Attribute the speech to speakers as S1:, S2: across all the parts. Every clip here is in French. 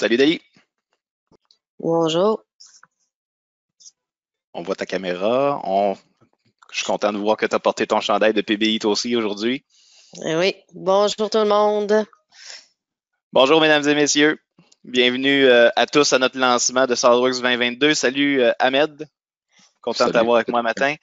S1: Salut Dali,
S2: Bonjour.
S1: on voit ta caméra. Je suis content de voir que tu as porté ton chandail de PBI toi aussi aujourd'hui.
S2: Oui, bonjour tout le monde.
S1: Bonjour mesdames et messieurs, bienvenue à tous à notre lancement de SolidWorks 2022. Salut Ahmed, content de
S3: Salut.
S1: t'avoir avec moi matin.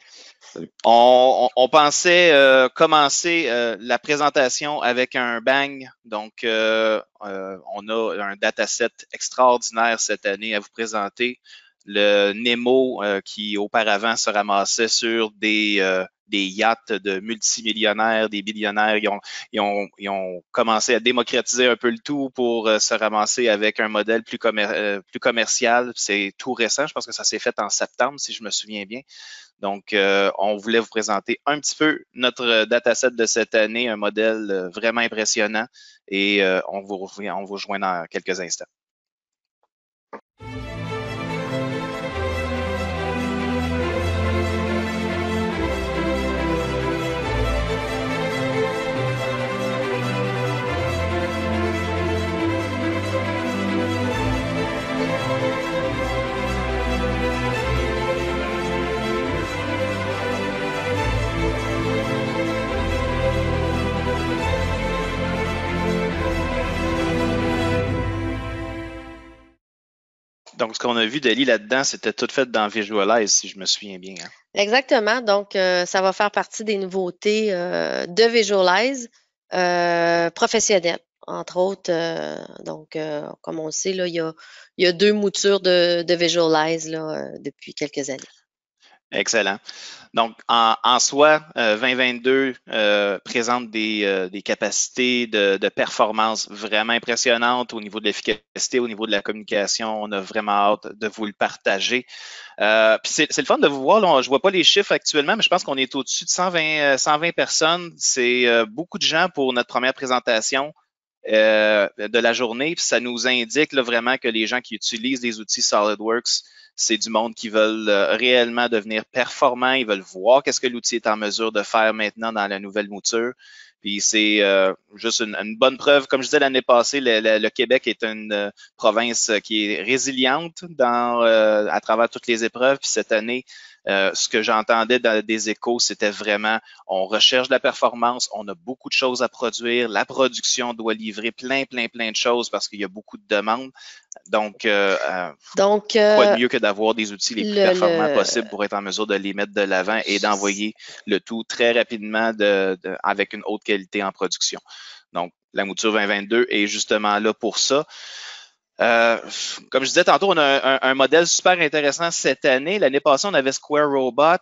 S3: Salut.
S1: On pensait commencer la présentation avec un bang. Donc, on a un dataset extraordinaire cette année à vous présenter. Le Nemo qui auparavant se ramassait sur des yachts de multimillionnaires, des billionnaires. Ils ont commencé à démocratiser un peu le tout pour se ramasser avec un modèle plus commercial. C'est tout récent. Je pense que ça s'est fait en septembre, si je me souviens bien. Donc, on voulait vous présenter un petit peu notre dataset de cette année, un modèle vraiment impressionnant et on vous rejoint dans quelques instants. Donc, ce qu'on a vu d'Ali là-dedans, c'était tout fait dans Visualize, si je me souviens bien. Hein?
S2: Exactement. Donc, ça va faire partie des nouveautés de Visualize professionnels, entre autres. Donc, comme on le sait, là, il y a deux moutures de Visualize là, depuis quelques années.
S1: Excellent. Donc, en soi, 2022 présente des capacités de performance vraiment impressionnantes au niveau de l'efficacité, au niveau de la communication. On a vraiment hâte de vous le partager. Puis c'est le fun de vous voir. Là, je vois pas les chiffres actuellement, mais je pense qu'on est au-dessus de 120 personnes. C'est beaucoup de gens pour notre première présentation de la journée. Puis ça nous indique là, vraiment que les gens qui utilisent les outils SolidWorks, c'est du monde qui veulent réellement devenir performants. Ils veulent voir qu'est-ce que l'outil est en mesure de faire maintenant dans la nouvelle mouture. Puis c'est juste une bonne preuve. Comme je disais l'année passée, le Québec est une province qui est résiliente à travers toutes les épreuves. Puis cette année, ce que j'entendais dans des échos, c'était vraiment, on recherche de la performance, on a beaucoup de choses à produire, la production doit livrer plein de choses parce qu'il y a beaucoup de demandes. Donc, quoi de mieux que d'avoir des outils les plus performants possibles pour être en mesure de les mettre de l'avant et d'envoyer le tout très rapidement avec une haute qualité en production. Donc, la mouture 2022 est justement là pour ça. Comme je disais tantôt, on a un modèle super intéressant cette année. L'année passée, on avait Square Robot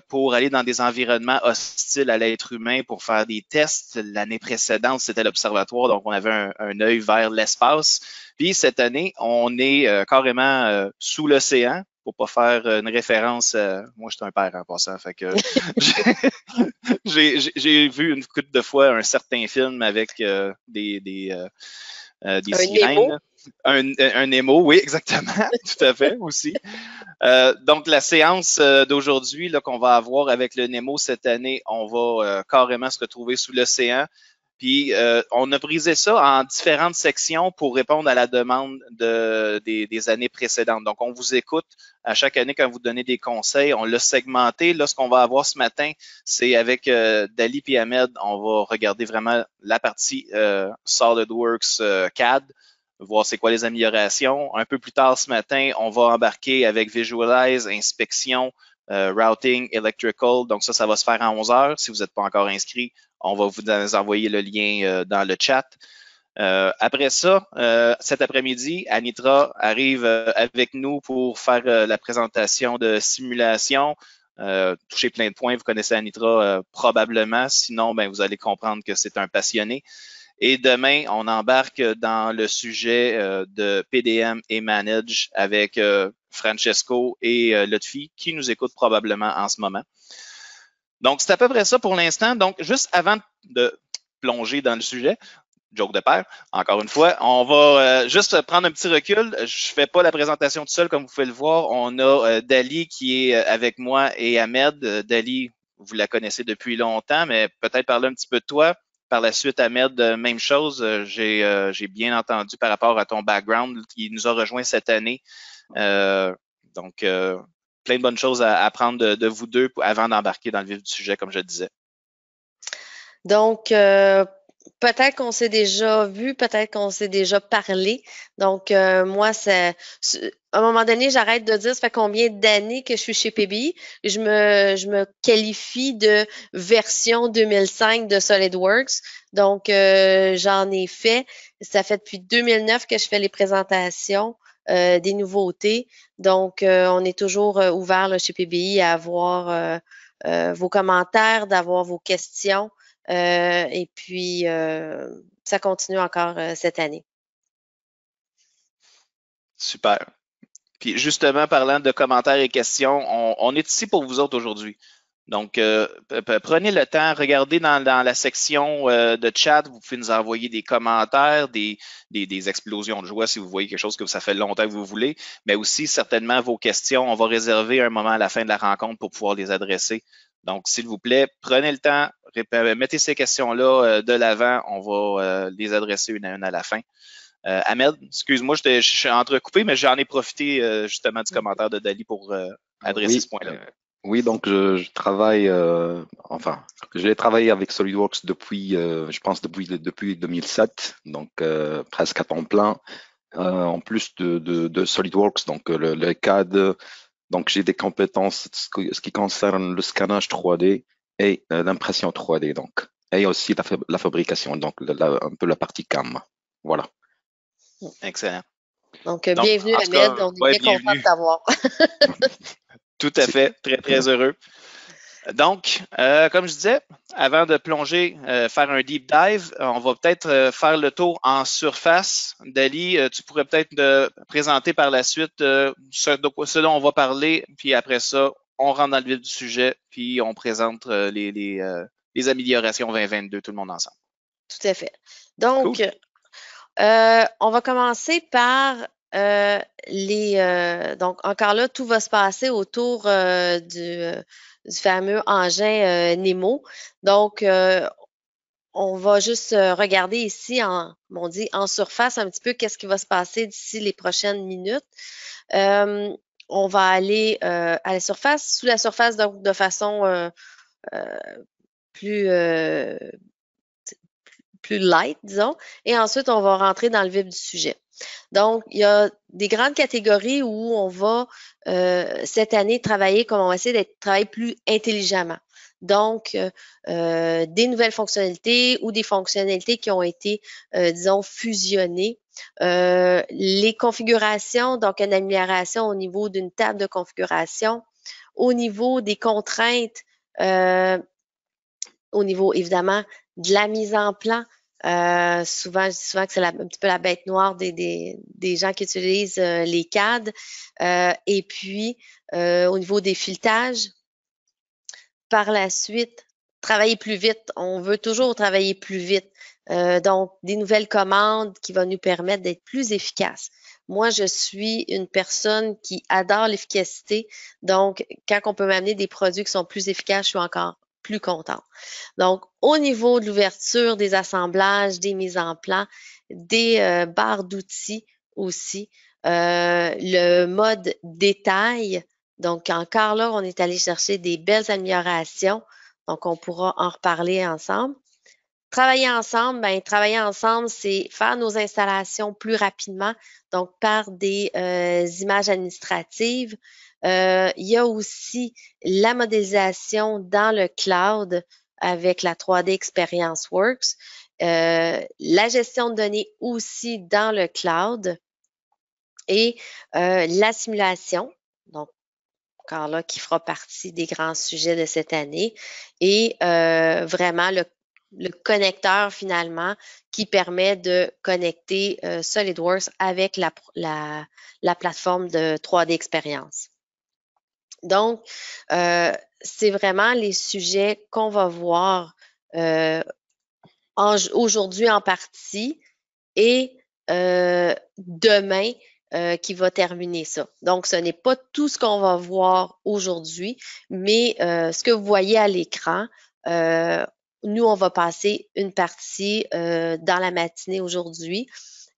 S1: pour aller dans des environnements hostiles à l'être humain pour faire des tests. L'année précédente, c'était l'observatoire, donc on avait un œil vers l'espace. Puis cette année, on est carrément sous l'océan. Pour pas faire une référence, moi je suis un père en passant, fait que j'ai vu une couple de fois un certain film avec des sirènes. Un Nemo, oui, exactement, tout à fait aussi. Donc, la séance d'aujourd'hui qu'on va avoir avec le Nemo cette année, on va carrément se retrouver sous l'océan. Puis, on a brisé ça en différentes sections pour répondre à la demande des années précédentes. Donc, on vous écoute à chaque année quand vous donnez des conseils. On l'a segmenté. Là, ce qu'on va avoir ce matin, c'est avec Dali et Ahmed, on va regarder vraiment la partie SolidWorks CAD, voir c'est quoi les améliorations. Un peu plus tard ce matin, on va embarquer avec Visualize, inspection, routing, electrical. Donc ça va se faire à 11 heures. Si vous n'êtes pas encore inscrit, on va vous envoyer le lien dans le chat. Après ça, cet après-midi, Anitra arrive avec nous pour faire la présentation de simulation. Toucher plein de points, vous connaissez Anitra probablement. Sinon, ben, vous allez comprendre que c'est un passionné. Et demain, on embarque dans le sujet de PDM et Manage avec Francesco et Lotfi, qui nous écoutent probablement en ce moment. Donc, c'est à peu près ça pour l'instant. Donc, juste avant de plonger dans le sujet, joke de père, encore une fois, on va juste prendre un petit recul. Je fais pas la présentation tout seul, comme vous pouvez le voir. On a Dali qui est avec moi et Ahmed. Dali, vous la connaissez depuis longtemps, mais peut-être parler un petit peu de toi. Par la suite, Ahmed, même chose. J'ai bien entendu par rapport à ton background. Il nous a rejoint cette année. Donc, plein de bonnes choses à apprendre de vous deux avant d'embarquer dans le vif du sujet, comme je le disais.
S2: Donc, peut-être qu'on s'est déjà vu, peut-être qu'on s'est déjà parlé. Donc, moi, à un moment donné, j'arrête de dire ça fait combien d'années que je suis chez PBI. Je me qualifie de version 2005 de SolidWorks. Donc, j'en ai fait. Ça fait depuis 2009 que je fais les présentations des nouveautés. Donc, on est toujours ouvert là, chez PBI à avoir vos commentaires, d'avoir vos questions. Et puis, ça continue encore cette année.
S1: Super. Puis justement, parlant de commentaires et questions, on est ici pour vous autres aujourd'hui. Donc, prenez le temps, regardez dans la section de chat, vous pouvez nous envoyer des commentaires, des explosions de joie si vous voyez quelque chose que ça fait longtemps que vous voulez, mais aussi certainement vos questions. On va réserver un moment à la fin de la rencontre pour pouvoir les adresser. Donc, s'il vous plaît, prenez le temps, mettez ces questions-là de l'avant. On va les adresser une à une à la fin. Ahmed, excuse-moi, je suis entrecoupé, mais j'en ai profité justement du commentaire de Dali pour adresser ce point-là.
S3: Oui, donc je travaille, je l'ai travaillé avec SolidWorks depuis, je pense depuis 2007, donc presque à temps plein. En plus de SolidWorks, donc le CAD, donc j'ai des compétences ce qui concerne le scannage 3D et l'impression 3D, donc et aussi la fabrication, donc un peu la partie CAM. Voilà.
S1: Excellent.
S2: Donc bienvenue Ahmed, on est bien content de t'avoir.
S1: Tout à fait, très, très heureux. Donc, comme je disais, avant de plonger, faire un deep dive, on va peut-être faire le tour en surface. Dali, tu pourrais peut-être présenter par la suite ce dont on va parler, puis après ça, on rentre dans le vif du sujet, puis on présente les améliorations 2022, tout le monde ensemble.
S2: Tout à fait. Donc, cool. On va commencer par donc encore là, tout va se passer autour du fameux engin Nemo. Donc, on va juste regarder ici en surface un petit peu qu'est-ce qui va se passer d'ici les prochaines minutes. On va aller à la surface, sous la surface donc de façon plus light, disons, et ensuite on va rentrer dans le vif du sujet. Donc, il y a des grandes catégories où on va cette année travailler, comme on va essayer de travailler plus intelligemment. Donc, des nouvelles fonctionnalités ou des fonctionnalités qui ont été, disons, fusionnées. Les configurations, donc une amélioration au niveau d'une table de configuration, au niveau des contraintes, au niveau évidemment de la mise en plan. Souvent, je dis souvent que c'est un petit peu la bête noire des gens qui utilisent les CAD. Et puis, au niveau des filetages, par la suite, travailler plus vite. On veut toujours travailler plus vite. Donc, des nouvelles commandes qui vont nous permettre d'être plus efficaces. Moi, je suis une personne qui adore l'efficacité. Donc, quand on peut m'amener des produits qui sont plus efficaces, je suis encore plus contente. Donc, au niveau de l'ouverture, des assemblages, des mises en plan, des barres d'outils aussi, le mode détail. Donc, encore là, on est allé chercher des belles améliorations. Donc, on pourra en reparler ensemble. Travailler ensemble, c'est faire nos installations plus rapidement, donc par des images administratives. Il y a aussi la modélisation dans le cloud avec la 3D Experience Works. La gestion de données aussi dans le cloud et la simulation. Donc, encore là, qui fera partie des grands sujets de cette année. Et vraiment, le connecteur finalement qui permet de connecter SolidWorks avec la plateforme de 3D Experience. Donc, c'est vraiment les sujets qu'on va voir aujourd'hui en partie et demain qui va terminer ça. Donc, ce n'est pas tout ce qu'on va voir aujourd'hui, mais ce que vous voyez à l'écran, nous, on va passer une partie dans la matinée aujourd'hui.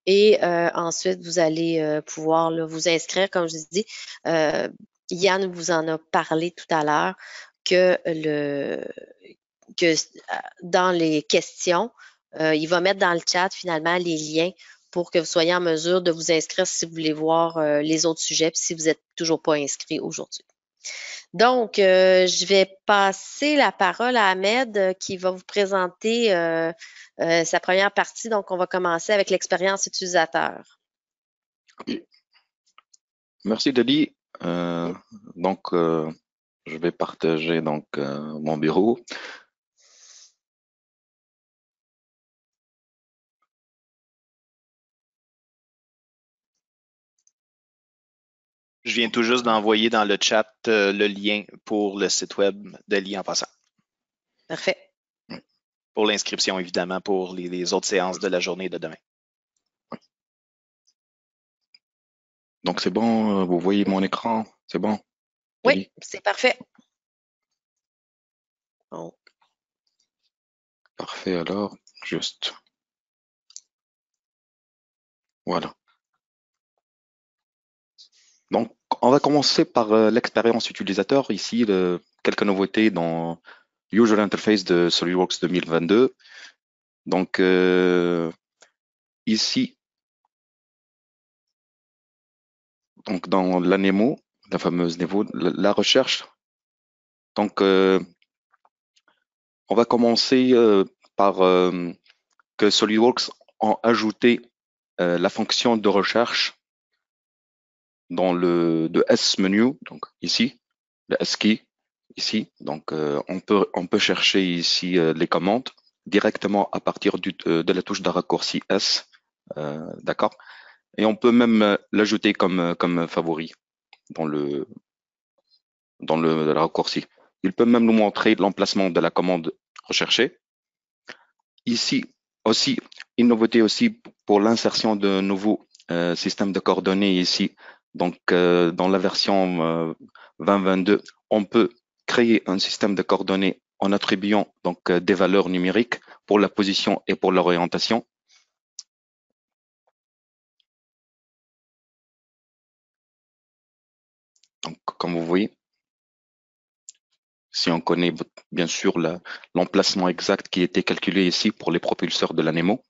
S2: Et ensuite, vous allez pouvoir là, vous inscrire, comme je dis. Yann vous en a parlé tout à l'heure que dans les questions, il va mettre dans le chat finalement les liens pour que vous soyez en mesure de vous inscrire si vous voulez voir les autres sujets, puis si vous n'êtes toujours pas inscrit aujourd'hui. Donc, je vais passer la parole à Ahmed qui va vous présenter sa première partie. Donc, on va commencer avec l'expérience utilisateur.
S3: Merci Delis. Donc, je vais partager donc mon bureau.
S1: Je viens tout juste d'envoyer dans le chat le lien pour le site web Delis en passant.
S2: Parfait.
S1: Pour l'inscription, évidemment, pour les autres séances de la journée de demain.
S3: Donc, c'est bon, vous voyez mon écran, c'est bon?
S2: Oui, c'est parfait. Bon.
S3: Parfait, alors, juste. Voilà. Donc, on va commencer par l'expérience utilisateur. Ici, quelques nouveautés dans User Interface de SolidWorks 2022. Donc, ici, donc dans l'ANEMO, la fameuse NEMO, la recherche. Donc, on va commencer par que SolidWorks a ajouté la fonction de recherche dans le S menu, donc ici, le S key, ici. Donc, on peut chercher ici les commandes directement à partir de la touche de raccourci S, d'accord. Et on peut même l'ajouter comme favori dans le raccourci. Il peut même nous montrer l'emplacement de la commande recherchée. Ici aussi, une nouveauté aussi pour l'insertion de nouveaux systèmes de coordonnées ici. Donc, dans la version 2022, on peut créer un système de coordonnées en attribuant donc des valeurs numériques pour la position et pour l'orientation. Donc, comme vous voyez, si on connaît bien sûr l'emplacement exact qui était calculé ici pour les propulseurs de la NEMO.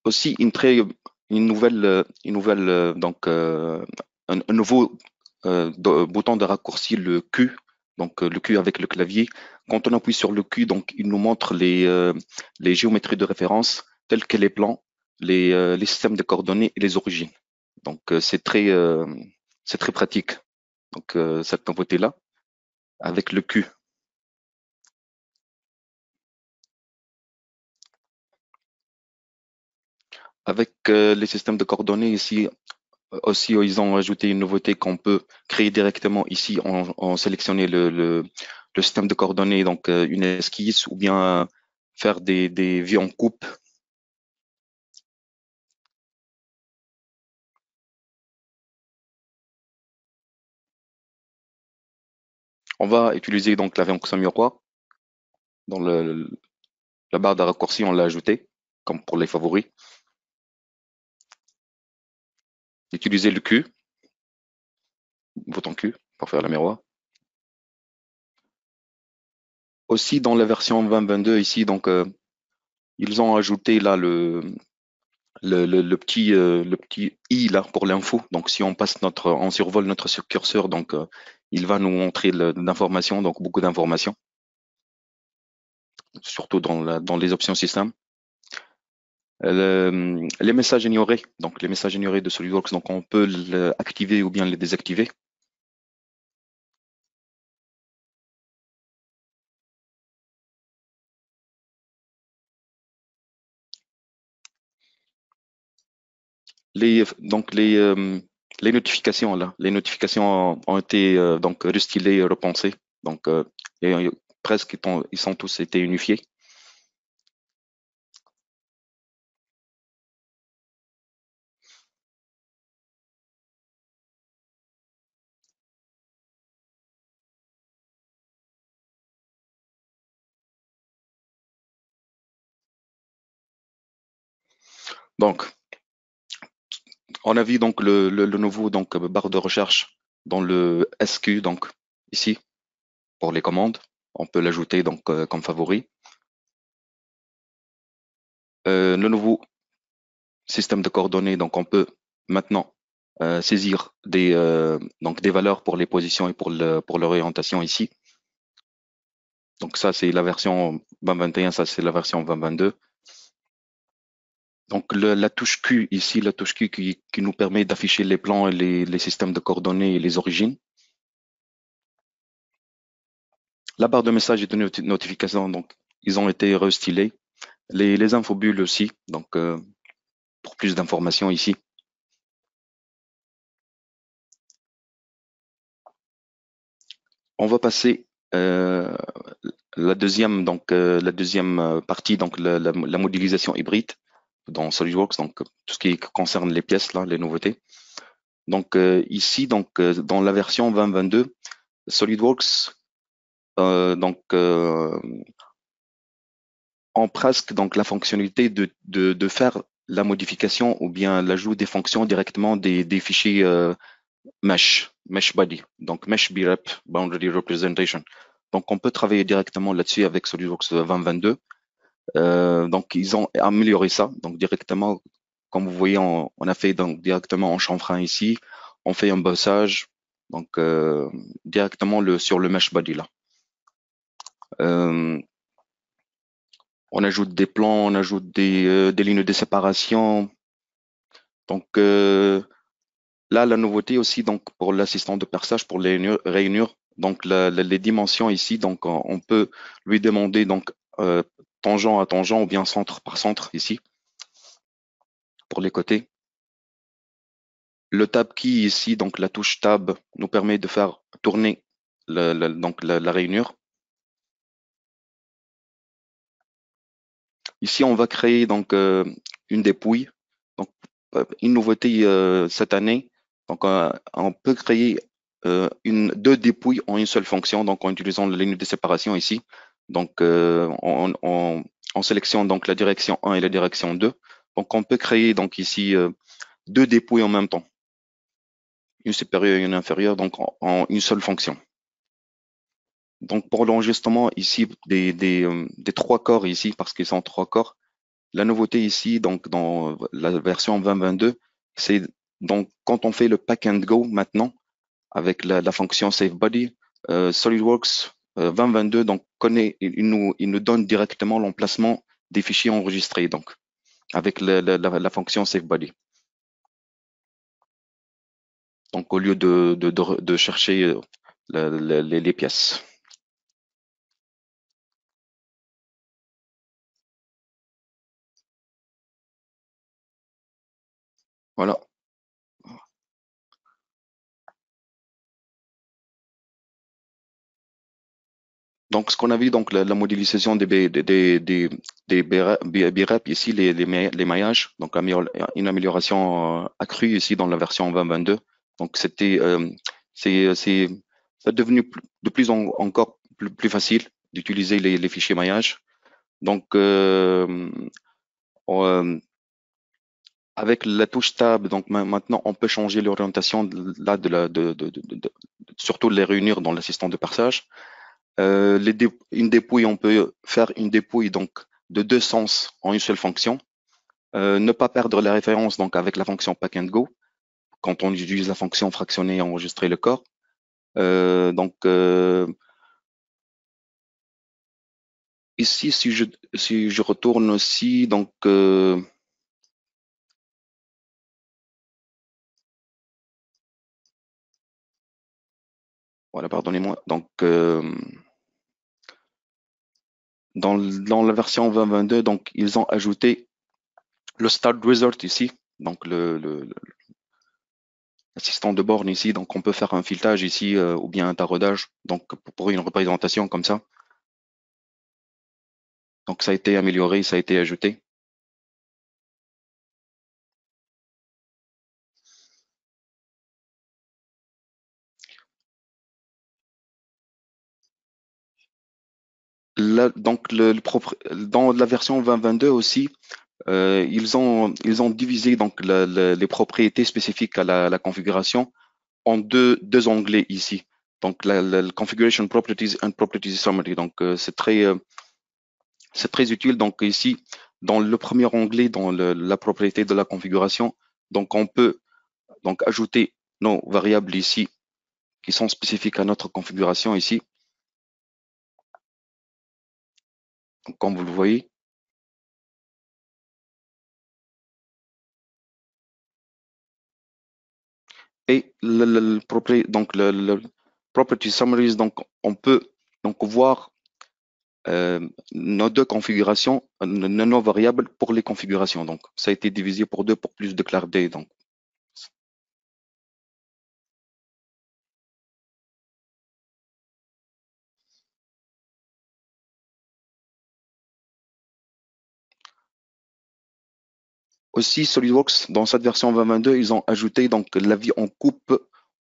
S3: Aussi une nouvelle donc un nouveau bouton de raccourci, le Q, donc le Q avec le clavier. Quand on appuie sur le Q, donc il nous montre les géométries de référence telles que les plans, les systèmes de coordonnées et les origines. Donc c'est très pratique. Donc cette nouveauté là avec le Q. Avec les systèmes de coordonnées ici, aussi, ils ont ajouté une nouveauté qu'on peut créer directement ici en sélectionner le système de coordonnées, donc une esquisse ou bien faire des vues en coupe. On va utiliser donc la fonction miroir. Dans la barre de raccourci, on l'a ajouté, comme pour les favoris. Utiliser le Q, bouton Q, pour faire le miroir. Aussi, dans la version 2022 ici, donc ils ont ajouté là le petit i là pour l'info. Donc si on survole notre curseur, donc il va nous montrer l'information, donc beaucoup d'informations, surtout dans les options système. Les messages ignorés, donc les messages ignorés de SolidWorks, donc on peut l'activer ou bien les désactiver. Les notifications là, les notifications ont été donc restylées, repensées, donc presque ils sont tous été unifiés. Donc, on a vu donc le nouveau donc barre de recherche dans le SQ, donc ici pour les commandes. On peut l'ajouter donc comme favori. Le nouveau système de coordonnées, donc on peut maintenant saisir donc des valeurs pour les positions et pour l'orientation ici. Donc ça c'est la version 2021, ça c'est la version 2022. Donc la touche Q ici, la touche Q qui nous permet d'afficher les plans et les systèmes de coordonnées et les origines. La barre de messages et de notification, donc ils ont été restylés. Les infobulles aussi, donc pour plus d'informations ici. On va passer la deuxième partie, donc la modélisation hybride dans SolidWorks, donc tout ce qui concerne les pièces là, les nouveautés. Donc ici, donc dans la version 2022, SolidWorks en presque donc la fonctionnalité de faire la modification ou bien l'ajout des fonctions directement des fichiers mesh body, donc mesh brep, boundary representation. Donc on peut travailler directement là-dessus avec SolidWorks 2022. Donc ils ont amélioré ça, donc directement, comme vous voyez, on a fait donc directement en chanfrein ici, on fait un bossage, donc directement sur le mesh body là. On ajoute des plans, on ajoute des lignes de séparation. Donc là, la nouveauté aussi, donc pour l'assistant de perçage, pour les rainures, donc les dimensions ici, donc on peut lui demander donc tangent à tangent ou bien centre par centre ici pour les côtés. Le tab key ici, donc la touche tab, nous permet de faire tourner la rainure. Ici, on va créer donc une dépouille. Donc, une nouveauté cette année. Donc, on peut créer deux dépouilles en une seule fonction, donc en utilisant la ligne de séparation ici. Donc, on sélectionne donc la direction 1 et la direction 2. Donc, on peut créer donc ici deux dépouilles en même temps, une supérieure et une inférieure, donc en une seule fonction. Donc, pour l'enregistrement ici des trois corps ici, parce qu'ils sont trois corps, la nouveauté ici, donc dans la version 2022, c'est donc quand on fait le pack and go maintenant avec la fonction SafeBody, SolidWorks 2022 donc il nous donne directement l'emplacement des fichiers enregistrés donc avec la fonction SafeBody. Donc au lieu de chercher les pièces. Voilà. Donc, ce qu'on a vu, donc la modélisation des BREP ici, les maillages, donc une amélioration accrue ici dans la version 2022. Donc, c'est devenu de plus encore plus facile d'utiliser les fichiers maillages. Donc, avec la touche tab, donc maintenant on peut changer l'orientation là surtout les réunir dans l'assistant de perçage. Une dépouille, on peut faire une dépouille donc de deux sens en une seule fonction. Ne pas perdre la référence donc avec la fonction pack and go quand on utilise la fonction fractionner et enregistrer le corps. Ici, si je retourne aussi, donc voilà, pardonnez-moi. Donc dans la version 2022, donc ils ont ajouté le start result ici, donc l'assistant de borne ici, donc on peut faire un filetage ici ou bien un taraudage, donc pour une représentation comme ça. Donc ça a été amélioré, ça a été ajouté. Là, donc dans la version 2022 aussi, ils ont divisé donc les propriétés spécifiques à la configuration en deux onglets ici. Donc la configuration properties and properties summary. Donc c'est très utile. Donc ici, dans le premier onglet, dans la propriété de la configuration, donc on peut donc ajouter nos variables ici qui sont spécifiques à notre configuration ici. Donc, comme vous le voyez. Et le property summaries, donc on peut donc voir nos deux configurations, nos variables pour les configurations. Donc ça a été divisé pour deux pour plus de clarté. Donc aussi, SolidWorks, dans cette version 2022, ils ont ajouté donc la vie en coupe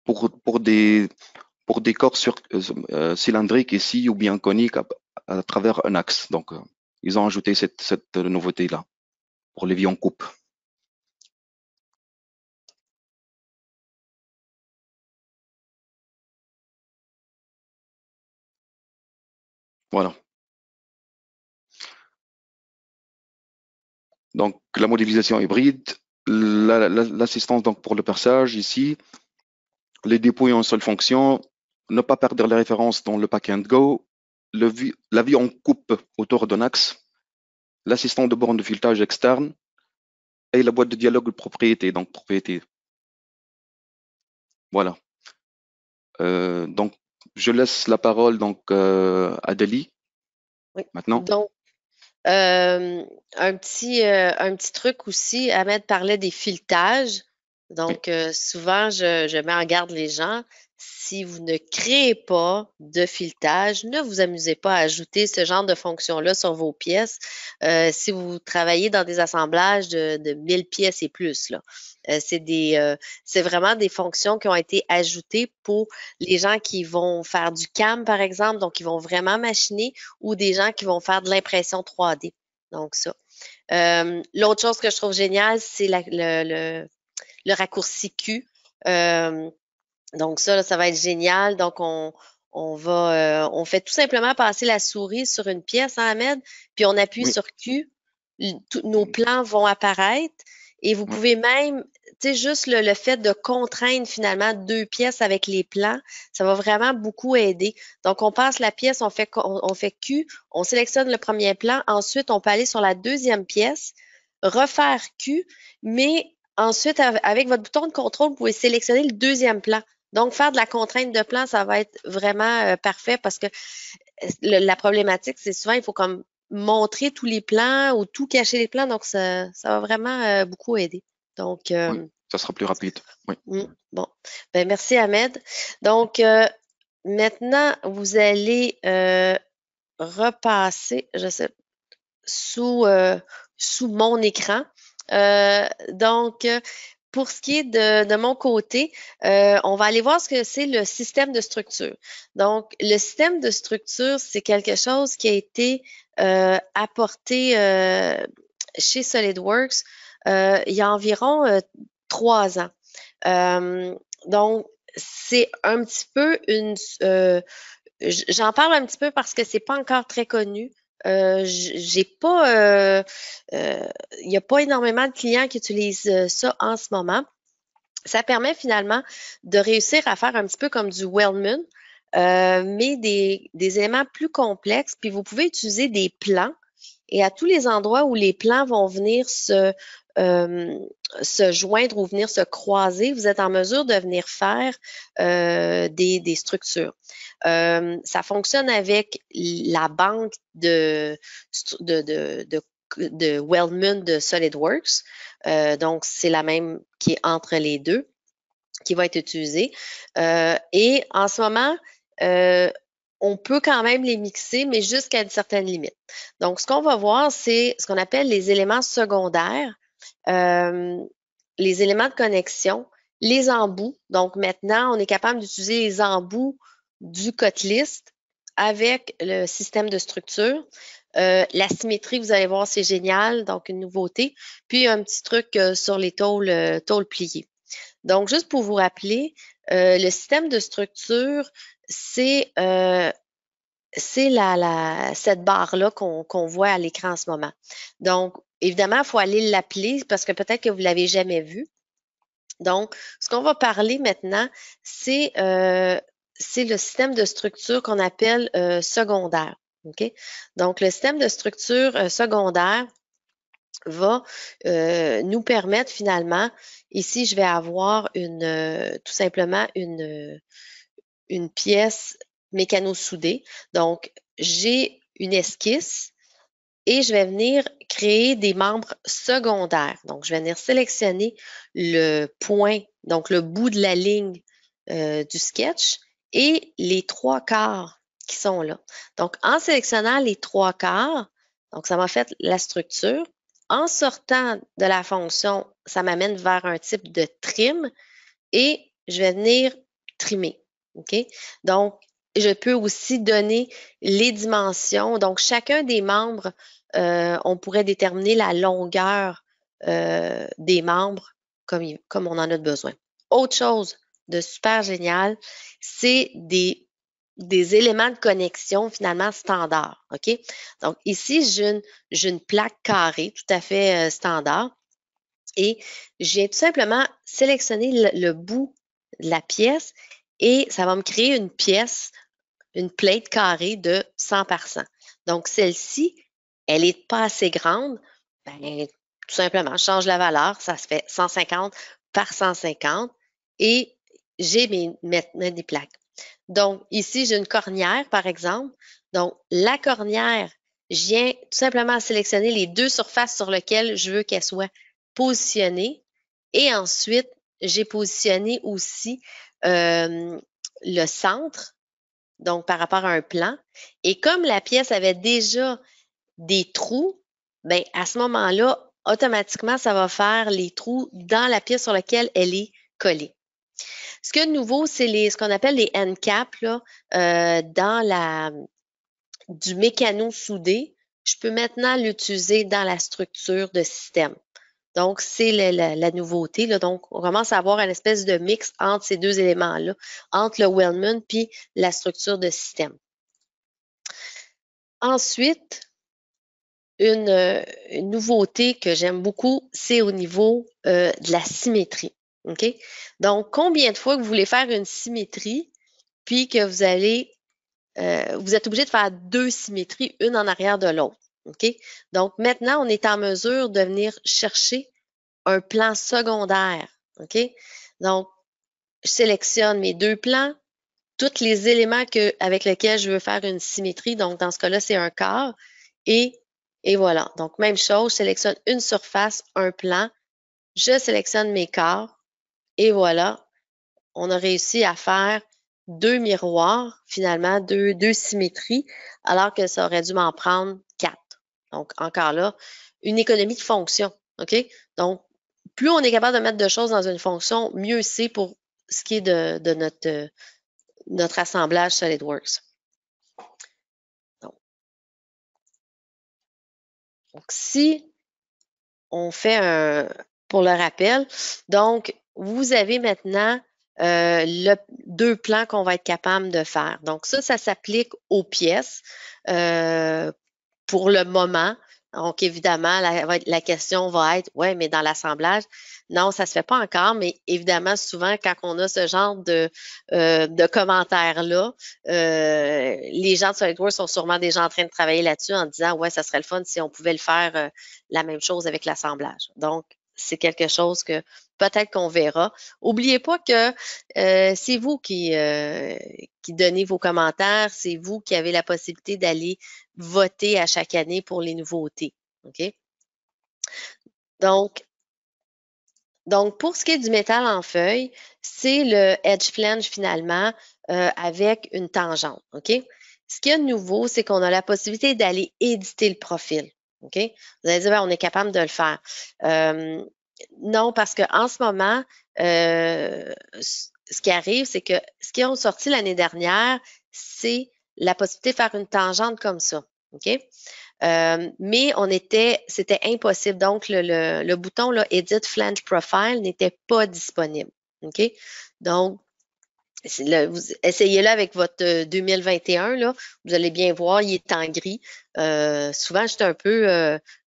S3: pour des corps cylindriques ici ou bien coniques à travers un axe. Donc, ils ont ajouté cette nouveauté-là pour les vies en coupe. Voilà. Donc, la modélisation hybride, l'assistance donc pour le perçage ici, les dépôts en seule fonction, ne pas perdre les références dans le pack and go, la vie en coupe autour d'un axe, l'assistant de borne de filetage externe et la boîte de dialogue de propriété, donc propriété. Voilà. Donc, je laisse la parole donc à Dali.
S2: Oui.
S3: Maintenant.
S2: Donc, un petit truc aussi, Ahmed parlait des filetages. Donc, souvent, je mets en garde les gens. Si vous ne créez pas de filetage, ne vous amusez pas à ajouter ce genre de fonction-là sur vos pièces. Si vous travaillez dans des assemblages de 1000 pièces et plus, là. C'est vraiment des fonctions qui ont été ajoutées pour les gens qui vont faire du CAM, par exemple, donc qui vont vraiment machiner, ou des gens qui vont faire de l'impression 3D. Donc, ça. L'autre chose que je trouve géniale, c'est le raccourci Q. Donc, ça, là, ça va être génial. Donc, on fait tout simplement passer la souris sur une pièce, hein, Ahmed, puis on appuie sur Q. Tous nos plans vont apparaître et vous pouvez même, tu sais, juste le fait de contraindre finalement 2 pièces avec les plans, ça va vraiment beaucoup aider. Donc, on passe la pièce, on fait Q, on sélectionne le premier plan, ensuite, on peut aller sur la deuxième pièce, refaire Q, mais ensuite, avec votre bouton de contrôle, vous pouvez sélectionner le deuxième plan. Donc, faire de la contrainte de plan, ça va être vraiment parfait parce que la problématique, c'est souvent, il faut comme montrer tous les plans ou tout cacher les plans. Donc, ça va vraiment beaucoup aider. Donc,
S3: oui, ça sera plus rapide. Oui.
S2: Bon, ben, merci Ahmed. Donc, maintenant, vous allez repasser, je sais, sous mon écran. Donc, pour ce qui est de mon côté, on va aller voir ce que c'est le système de structure. Donc, le système de structure, c'est quelque chose qui a été apporté chez SolidWorks il y a environ 3 ans. Donc, c'est un petit peu j'en parle un petit peu parce que c'est pas encore très connu. J'ai pas, il n'y a pas énormément de clients qui utilisent ça en ce moment. Ça permet finalement de réussir à faire un petit peu comme du Wellman, mais des éléments plus complexes. Puis vous pouvez utiliser des plans et à tous les endroits où les plans vont venir se joindre ou venir se croiser, vous êtes en mesure de venir faire des structures. Ça fonctionne avec la banque de Wellman de SolidWorks. Donc, c'est la même qui est entre les deux, qui va être utilisée. Et en ce moment, on peut quand même les mixer, mais jusqu'à une certaine limite. Donc, ce qu'on va voir, c'est ce qu'on appelle les éléments secondaires, les éléments de connexion, les embouts. Donc, maintenant, on est capable d'utiliser les embouts du cotelist avec le système de structure. La symétrie, vous allez voir, c'est génial, donc une nouveauté. Puis un petit truc sur les tôles pliées. Donc, juste pour vous rappeler, le système de structure, c'est cette barre-là qu'on voit à l'écran en ce moment. Donc, évidemment, il faut aller l'appeler parce que peut-être que vous ne l'avez jamais vu. Donc, ce qu'on va parler maintenant, c'est le système de structure qu'on appelle secondaire. OK? Donc, le système de structure secondaire va nous permettre finalement, ici, je vais avoir tout simplement une pièce mécano-soudée. Donc, j'ai une esquisse et je vais venir créer des membres secondaires. Donc, je vais venir sélectionner le point, donc le bout de la ligne du sketch et les 3/4 qui sont là. Donc, en sélectionnant les 3/4, donc ça m'a fait la structure. En sortant de la fonction, ça m'amène vers un type de trim et je vais venir trimer. OK? Donc, je peux aussi donner les dimensions. Donc, chacun des membres, on pourrait déterminer la longueur des membres comme on en a besoin. Autre chose de super génial, c'est des éléments de connexion finalement standard. OK? Donc, ici, j'ai une plaque carrée tout à fait standard et j'ai tout simplement sélectionné le bout de la pièce et ça va me créer une pièce, une plate carrée de 100 par 100. Donc, celle-ci, elle n'est pas assez grande. Ben, tout simplement, je change la valeur, ça se fait 150 par 150 et j'ai maintenant des plaques. Donc, ici, j'ai une cornière, par exemple. Donc, la cornière, je viens tout simplement sélectionner les deux surfaces sur lesquelles je veux qu'elle soit positionnée. Et ensuite, j'ai positionné aussi le centre, donc par rapport à un plan. Et comme la pièce avait déjà des trous, ben à ce moment-là, automatiquement, ça va faire les trous dans la pièce sur laquelle elle est collée. Ce qu'il y a de nouveau, c'est ce qu'on appelle les end caps là, du mécano soudé. Je peux maintenant l'utiliser dans la structure de système. Donc, c'est la nouveauté. Là. Donc, on commence à avoir une espèce de mix entre ces deux éléments-là, entre le Wellman puis la structure de système. Ensuite, une nouveauté que j'aime beaucoup, c'est au niveau de la symétrie. OK? Donc, combien de fois que vous voulez faire une symétrie, puis que vous êtes obligé de faire deux symétries, une en arrière de l'autre. OK? Donc, maintenant, on est en mesure de venir chercher un plan secondaire. OK? Donc, je sélectionne mes deux plans, tous les éléments avec lesquels je veux faire une symétrie. Donc, dans ce cas-là, c'est un quart. Et voilà. Donc, même chose, je sélectionne une surface, un plan. Je sélectionne mes quarts. Et voilà. On a réussi à faire deux miroirs, finalement, deux symétries, alors que ça aurait dû m'en prendre 4. Donc, encore là, une économie de fonction. OK? Donc, plus on est capable de mettre de choses dans une fonction, mieux c'est pour ce qui est de notre assemblage SolidWorks. Donc, si on fait pour le rappel, donc, vous avez maintenant deux plans qu'on va être capable de faire. Donc, ça s'applique aux pièces pour le moment. Donc, évidemment, la question va être, ouais, mais dans l'assemblage, non, ça se fait pas encore, mais évidemment, souvent, quand on a ce genre de commentaires-là, les gens de SolidWorks sont sûrement déjà en train de travailler là-dessus en disant, ouais, ça serait le fun si on pouvait le faire la même chose avec l'assemblage. Donc, c'est quelque chose que peut-être qu'on verra. Oubliez pas que c'est vous qui donnez vos commentaires, c'est vous qui avez la possibilité d'aller voter à chaque année pour les nouveautés. OK? Donc, pour ce qui est du métal en feuille, c'est le edge flange finalement avec une tangente. OK? Ce qu'il y a de nouveau, c'est qu'on a la possibilité d'aller éditer le profil. OK? Vous allez dire, ben, on est capable de le faire. Non, parce qu'en ce moment, ce qui arrive, c'est que ce qu'ils ont sorti l'année dernière, c'est la possibilité de faire une tangente comme ça. OK? Mais c'était impossible. Donc, le bouton là, Edit Flange Profile n'était pas disponible. OK? Donc, vous essayez-le avec votre 2021, là, vous allez bien voir, il est en gris. Souvent, je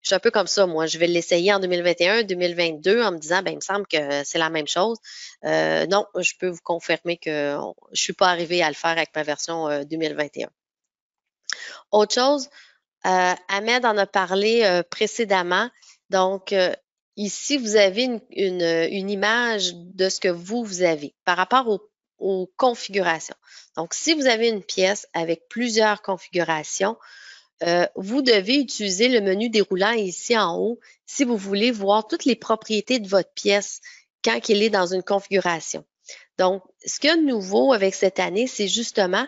S2: suis un peu comme ça, moi. Je vais l'essayer en 2021, 2022 en me disant, ben, il me semble que c'est la même chose. Non, je peux vous confirmer que je suis pas arrivée à le faire avec ma version 2021. Autre chose, Ahmed en a parlé précédemment. Donc, ici, vous avez une image de ce que vous avez par rapport aux configurations. Donc, si vous avez une pièce avec plusieurs configurations, vous devez utiliser le menu déroulant ici en haut si vous voulez voir toutes les propriétés de votre pièce quand elle est dans une configuration. Donc, ce qu'il y a de nouveau avec cette année, c'est justement,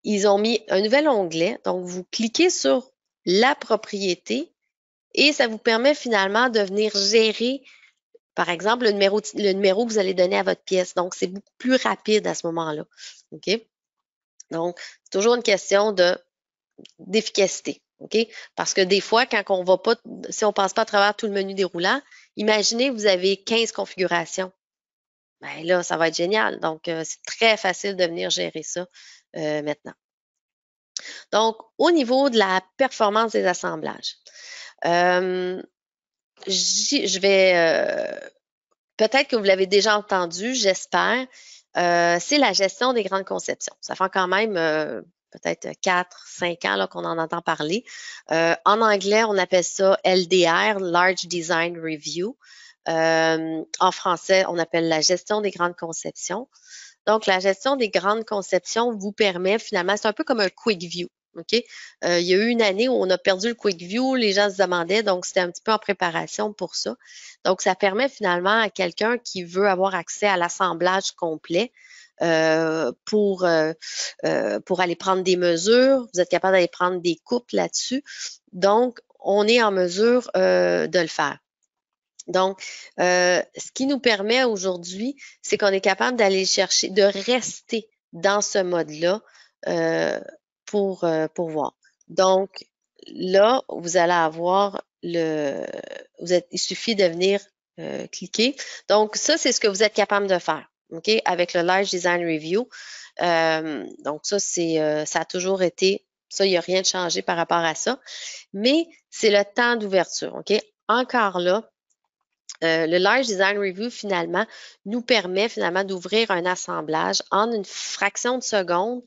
S2: ils ont mis un nouvel onglet. Donc, vous cliquez sur la propriété et ça vous permet finalement de venir gérer, par exemple, le numéro que vous allez donner à votre pièce. Donc, c'est beaucoup plus rapide à ce moment-là. OK? Donc, c'est toujours une question d'efficacité. OK? Parce que des fois, quand on va pas, si on passe pas à travers tout le menu déroulant, imaginez vous avez 15 configurations. Ben là, ça va être génial. Donc, c'est très facile de venir gérer ça maintenant. Donc, au niveau de la performance des assemblages, je vais, peut-être que vous l'avez déjà entendu, j'espère, c'est la gestion des grandes conceptions. Ça fait quand même peut-être 4-5 ans qu'on en entend parler. En anglais, on appelle ça LDR, Large Design Review. En français, on appelle la gestion des grandes conceptions. Donc, la gestion des grandes conceptions vous permet finalement, c'est un peu comme un quick view. OK? Il y a eu une année où on a perdu le quick view, les gens se demandaient, donc c'était un petit peu en préparation pour ça. Donc, ça permet finalement à quelqu'un qui veut avoir accès à l'assemblage complet pour aller prendre des mesures. Vous êtes capable d'aller prendre des coupes là-dessus. Donc, on est en mesure de le faire. Donc, ce qui nous permet aujourd'hui, c'est qu'on est capable d'aller chercher, de rester dans ce mode-là pour voir. Donc, là, vous allez avoir il suffit de venir cliquer. Donc, ça, c'est ce que vous êtes capable de faire, OK, avec le Large Design Review. Donc, ça, ça a toujours été, ça, il n'y a rien de changé par rapport à ça. Mais c'est le temps d'ouverture, OK? Encore là, le Large Design Review, finalement, nous permet finalement d'ouvrir un assemblage en une fraction de seconde.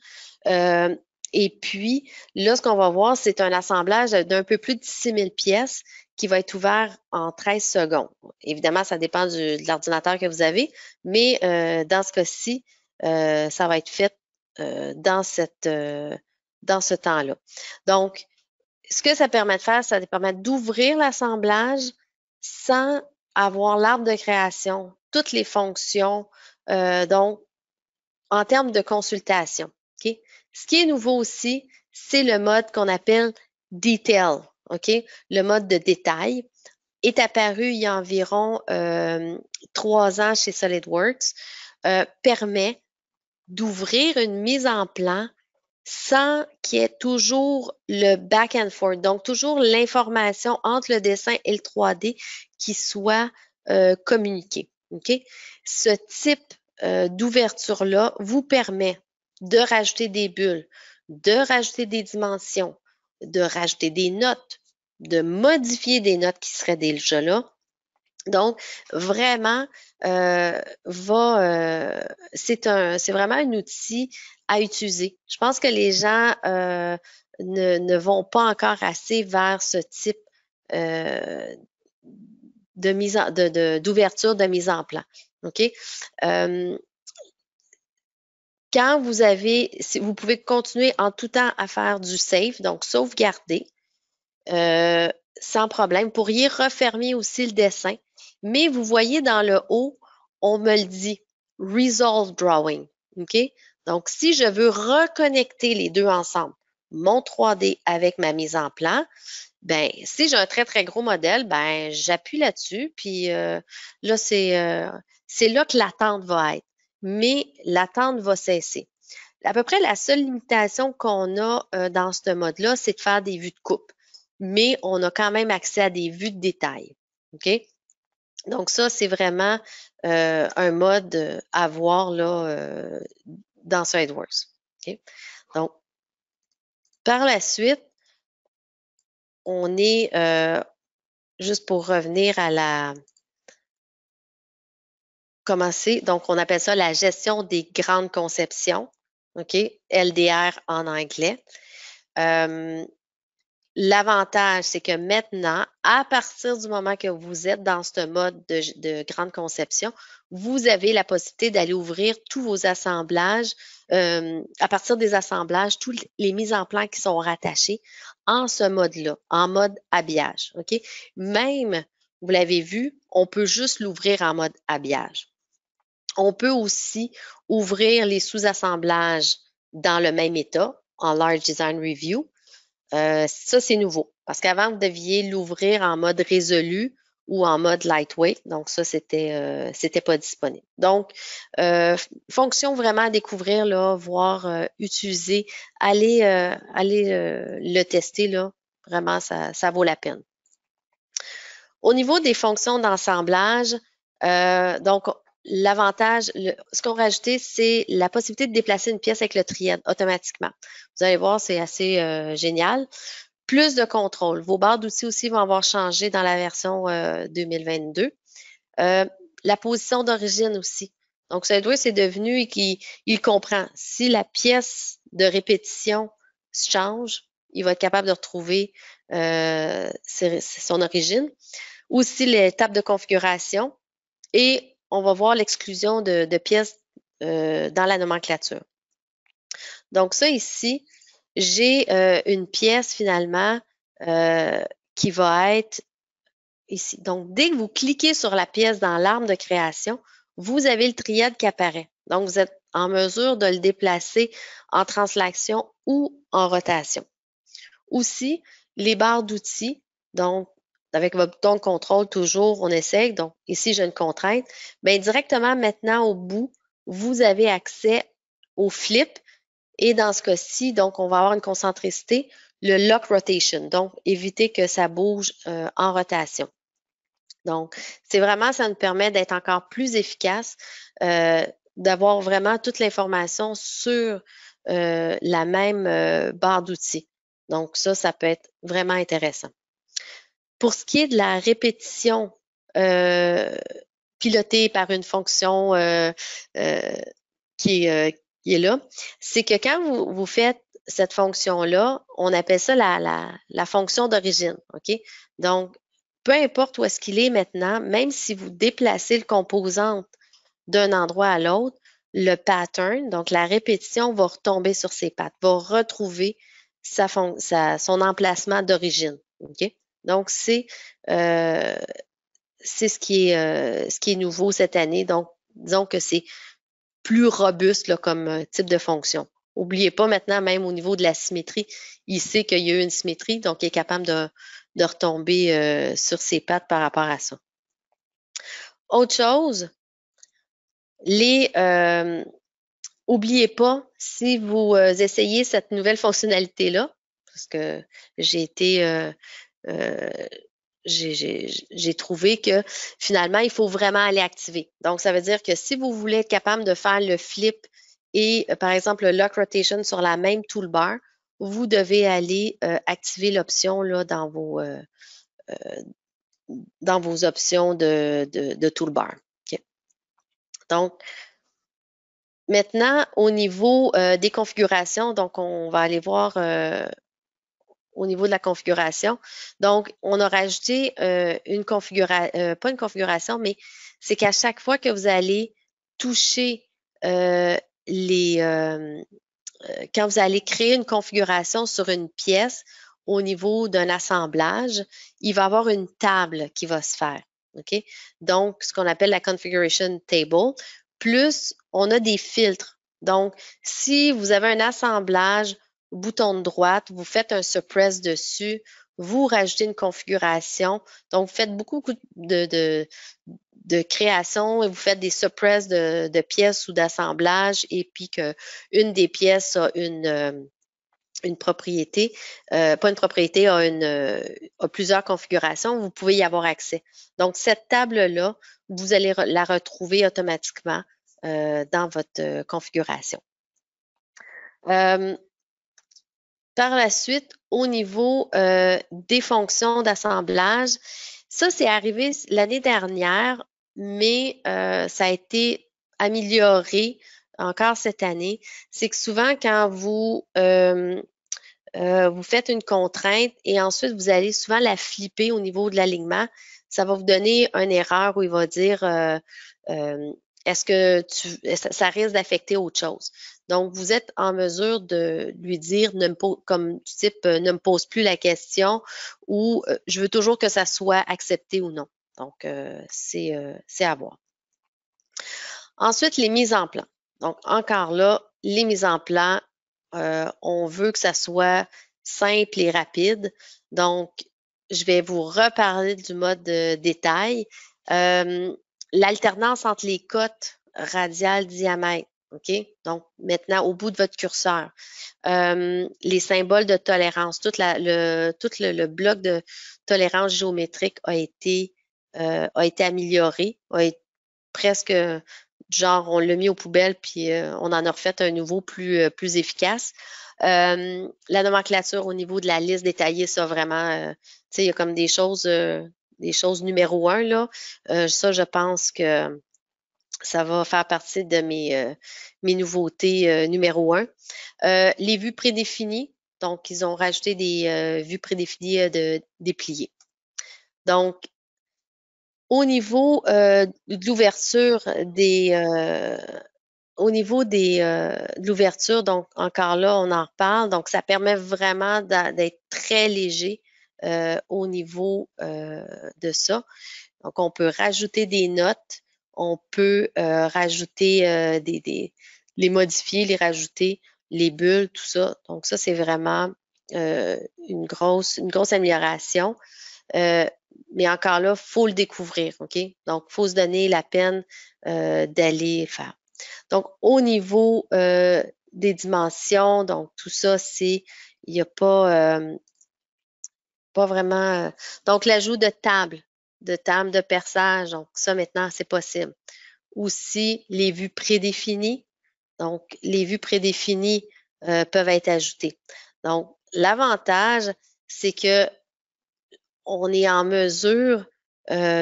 S2: Et puis, là, ce qu'on va voir, c'est un assemblage d'un peu plus de 6000 pièces qui va être ouvert en 13 secondes. Évidemment, ça dépend de l'ordinateur que vous avez, mais dans ce cas-ci, ça va être fait dans ce temps-là. Donc, ce que ça permet de faire, ça permet d'ouvrir l'assemblage sans avoir l'arbre de création, toutes les fonctions, donc en termes de consultation. Okay? Ce qui est nouveau aussi, c'est le mode qu'on appelle Detail. Okay? Le mode de détail est apparu il y a environ 3 ans chez SolidWorks, permet d'ouvrir une mise en plan sans qu'il y ait toujours le back and forth, donc toujours l'information entre le dessin et le 3D qui soit communiquée. Okay? Ce type d'ouverture-là vous permet de rajouter des bulles, de rajouter des dimensions, de rajouter des notes, de modifier des notes qui seraient déjà là. Donc, vraiment, c'est vraiment un outil à utiliser. Je pense que les gens ne vont pas encore assez vers ce type d'ouverture de mise en plan. OK? Quand vous pouvez continuer en tout temps à faire du save, donc sauvegarder, sans problème. Vous pourriez refermer aussi le dessin, mais vous voyez dans le haut, on me le dit, Resolve Drawing. OK? Donc, si je veux reconnecter les deux ensemble, mon 3D avec ma mise en plan, ben, si j'ai un très, très gros modèle, ben, j'appuie là-dessus, puis là, c'est là que l'attente va être. Mais l'attente va cesser. À peu près la seule limitation qu'on a dans ce mode-là, c'est de faire des vues de coupe. mais on a quand même accès à des vues de détail. OK? Donc, ça, c'est vraiment un mode à voir là, dans SolidWorks. OK? Donc, par la suite, on est, juste pour revenir à la commencer, donc on appelle ça la gestion des grandes conceptions, OK? LDR en anglais. L'avantage, c'est que maintenant, à partir du moment que vous êtes dans ce mode de grande conception, vous avez la possibilité d'aller ouvrir tous vos assemblages, à partir des assemblages, toutes les mises en plan qui sont rattachées en ce mode-là, en mode habillage. OK? Même, vous l'avez vu, on peut juste l'ouvrir en mode habillage. On peut aussi ouvrir les sous-assemblages dans le même état, en Large Design Review. Ça, c'est nouveau. Parce qu'avant, vous deviez l'ouvrir en mode résolu ou en mode lightweight. Donc, ça, c'était pas disponible. Donc, fonction vraiment à découvrir, là, voir, utiliser, aller le tester, là. Vraiment, ça vaut la peine. Au niveau des fonctions d'assemblage, donc, l'avantage, ce qu'on a rajouté, c'est la possibilité de déplacer une pièce avec le triade automatiquement. Vous allez voir, c'est assez génial. Plus de contrôle. Vos barres d'outils aussi vont avoir changé dans la version 2022. La position d'origine aussi. Donc, SolidWorks c'est devenu et il comprend. Si la pièce de répétition change, il va être capable de retrouver son origine. Aussi, l'étape de configuration. Et on va voir l'exclusion de pièces dans la nomenclature. Donc, ça ici, j'ai une pièce finalement qui va être ici. Donc, dès que vous cliquez sur la pièce dans l'arbre de création, vous avez le triade qui apparaît. Donc, vous êtes en mesure de le déplacer en translation ou en rotation. Aussi, les barres d'outils, donc, avec votre bouton de contrôle, toujours, on essaye. Donc, ici, j'ai une contrainte. Bien, directement maintenant, au bout, vous avez accès au flip. Et dans ce cas-ci, donc, on va avoir une concentricité, le lock rotation. Donc, éviter que ça bouge en rotation. Donc, c'est vraiment, ça nous permet d'être encore plus efficace, d'avoir vraiment toute l'information sur la même barre d'outils. Donc, ça peut être vraiment intéressant. Pour ce qui est de la répétition pilotée par une fonction qui est là, c'est que quand vous faites cette fonction-là, on appelle ça la fonction d'origine. OK? Donc, peu importe où est-ce qu'il est maintenant, même si vous déplacez le composante d'un endroit à l'autre, le pattern, donc la répétition, va retomber sur ses pattes, va retrouver son emplacement d'origine. OK? Donc, c'est ce qui est nouveau cette année. Donc, disons que c'est plus robuste là, comme type de fonction. N'oubliez pas maintenant, même au niveau de la symétrie, il sait qu'il y a eu une symétrie, donc il est capable de retomber sur ses pattes par rapport à ça. Autre chose, n'oubliez pas, si vous essayez cette nouvelle fonctionnalité-là, parce que j'ai trouvé que finalement, il faut vraiment aller activer. Donc, ça veut dire que si vous voulez être capable de faire le flip et, par exemple, le lock rotation sur la même toolbar, vous devez aller activer l'option là dans vos options de toolbar. Okay. Donc, maintenant, au niveau des configurations, donc on va aller voir au niveau de la configuration. Donc, on a rajouté pas une configuration, mais c'est qu'à chaque fois que vous allez toucher quand vous allez créer une configuration sur une pièce au niveau d'un assemblage, il va y avoir une table qui va se faire. OK? Donc, ce qu'on appelle la configuration table. Plus, on a des filtres. Donc, si vous avez un assemblage, bouton de droite, vous faites un suppress dessus, vous rajoutez une configuration. Donc, vous faites beaucoup de création et vous faites des suppress de pièces ou d'assemblage et puis qu'une des pièces a une une propriété, pas une propriété, a plusieurs configurations, vous pouvez y avoir accès. Donc, cette table-là, vous allez la retrouver automatiquement dans votre configuration. Par la suite, au niveau des fonctions d'assemblage, ça, c'est arrivé l'année dernière, mais ça a été amélioré encore cette année. C'est que souvent, quand vous faites une contrainte et ensuite vous allez souvent la flipper au niveau de l'alignement, ça va vous donner une erreur où il va dire est-ce que ça risque d'affecter autre chose. Donc, vous êtes en mesure de lui dire, comme type, ne me pose plus la question ou je veux toujours que ça soit accepté ou non. Donc, c'est à voir. Ensuite, les mises en plan. Donc, encore là, les mises en plan, on veut que ça soit simple et rapide. Donc, je vais vous reparler du mode détail. L'alternance entre les cotes radiales diamètre. OK? Donc, maintenant, au bout de votre curseur, les symboles de tolérance, tout le bloc de tolérance géométrique a été amélioré, presque genre on l'a mis aux poubelles puis on en a refait un nouveau plus efficace. La nomenclature au niveau de la liste détaillée, ça vraiment, tu sais, il y a comme des choses numéro 1 là. Ça, je pense que ça va faire partie de mes nouveautés numéro 1. Les vues prédéfinies, donc ils ont rajouté des vues prédéfinies de dépliées. Donc, au niveau de l'ouverture de l'ouverture, donc encore là, on en reparle. Donc, ça permet vraiment d'être très léger au niveau de ça. Donc, on peut rajouter des notes, on peut rajouter les modifier, les rajouter, les bulles, tout ça. Donc, ça, c'est vraiment une grosse amélioration. Mais encore là, il faut le découvrir, OK? Donc, il faut se donner la peine d'aller faire. Donc, au niveau des dimensions, donc tout ça, il n'y a pas vraiment. Donc, l'ajout de table de perçage, donc ça maintenant, c'est possible. Aussi, les vues prédéfinies. Donc, les vues prédéfinies peuvent être ajoutées. Donc, l'avantage, c'est que on est en mesure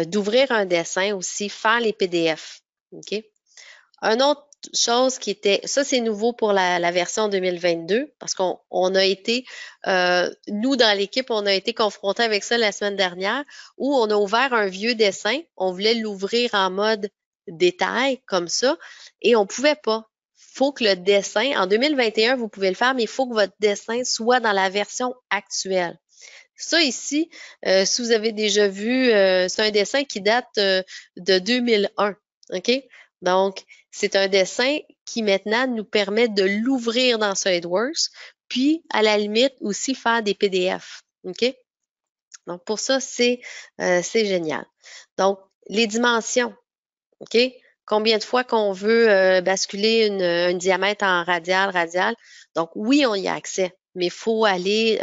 S2: d'ouvrir un dessin aussi, faire les PDF. OK? Une autre chose qui était, ça c'est nouveau pour la version 2022 parce qu'on a été, nous dans l'équipe, on a été confrontés avec ça la semaine dernière où on a ouvert un vieux dessin, on voulait l'ouvrir en mode détail comme ça et on pouvait pas. Faut que le dessin, en 2021, vous pouvez le faire, mais il faut que votre dessin soit dans la version actuelle. Ça ici, si vous avez déjà vu, c'est un dessin qui date de 2001, OK? Donc, c'est un dessin qui maintenant nous permet de l'ouvrir dans SolidWorks, puis à la limite aussi faire des PDF, OK? Donc, pour ça, c'est génial. Donc, les dimensions, OK? Combien de fois qu'on veut basculer un diamètre en radial. Donc, oui, on y a accès, mais il faut aller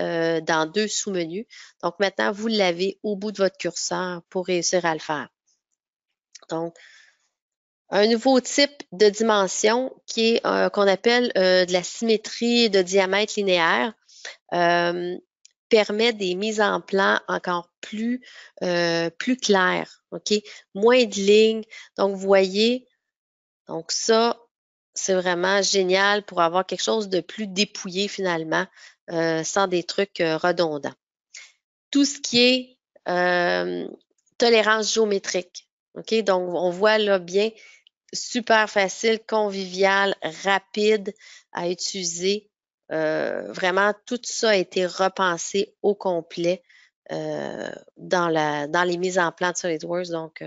S2: dans 2 sous-menus. Donc, maintenant, vous l'avez au bout de votre curseur pour réussir à le faire. Donc, un nouveau type de dimension qui est qu'on appelle de la symétrie de diamètre linéaire permet des mises en plan encore plus claires, OK? Moins de lignes. Donc, vous voyez, donc ça, c'est vraiment génial pour avoir quelque chose de plus dépouillé finalement, sans des trucs redondants. Tout ce qui est tolérance géométrique, OK? Donc, on voit là bien, super facile, convivial, rapide à utiliser. Vraiment, tout ça a été repensé au complet dans les mises en plan de SolidWorks. Donc,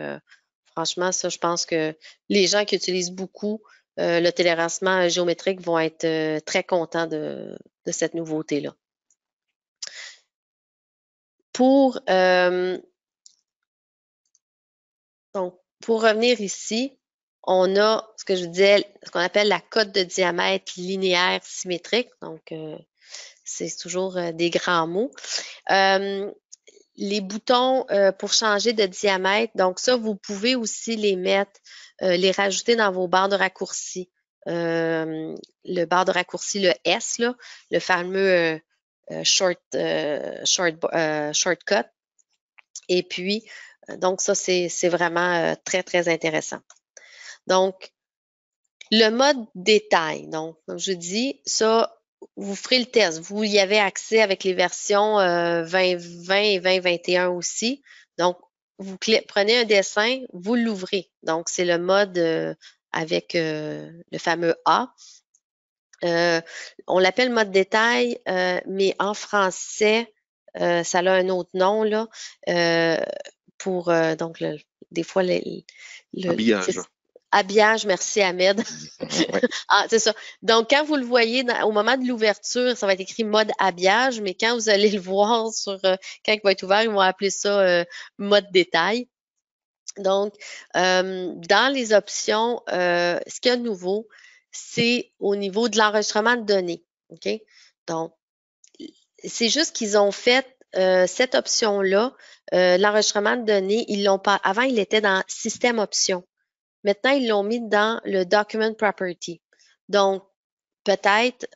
S2: franchement, ça, je pense que les gens qui utilisent beaucoup le télérencement géométrique vont être très contents de cette nouveauté-là. Donc, pour revenir ici, on a ce que je disais, ce qu'on appelle la cote de diamètre linéaire symétrique. Donc, c'est toujours des grands mots. Les boutons pour changer de diamètre, donc ça, vous pouvez aussi les mettre, les rajouter dans vos barres de raccourcis. Le barre de raccourci, le S, là, le fameux shortcut. Et puis, donc ça, c'est vraiment très, très intéressant. Donc, le mode détail. Donc, comme je dis, ça, vous ferez le test. Vous y avez accès avec les versions 2020 et 2021 aussi. Donc, vous prenez un dessin, vous l'ouvrez. Donc, c'est le mode avec le fameux A. On l'appelle mode détail, mais en français, ça a un autre nom, là, pour, donc, des fois,
S3: Habillage.
S2: Habillage, merci Ahmed.
S3: Ouais.
S2: Ah, c'est ça. Donc, quand vous le voyez au moment de l'ouverture, ça va être écrit mode habillage, mais quand vous allez le voir quand il va être ouvert, ils vont appeler ça mode détail. Donc, dans les options, ce qu'il y a de nouveau, c'est au niveau de l'enregistrement de données. OK? Donc, c'est juste qu'ils ont fait cette option-là, l'enregistrement de données, ils l'ont pas. Avant, il était dans système options. Maintenant, ils l'ont mis dans le document property. Donc, peut-être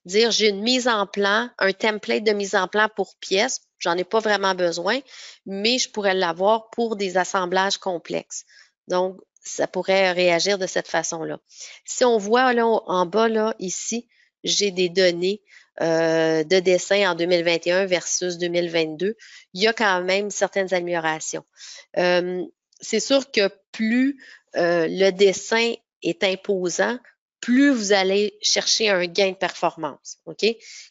S2: dire j'ai une mise en plan, un template de mise en plan pour pièces. J'en ai pas vraiment besoin, mais je pourrais l'avoir pour des assemblages complexes. Donc, ça pourrait réagir de cette façon-là. Si on voit là en bas, là, ici, j'ai des données de dessin en 2021 versus 2022. Il y a quand même certaines améliorations. C'est sûr que plus le dessin est imposant, plus vous allez chercher un gain de performance. OK?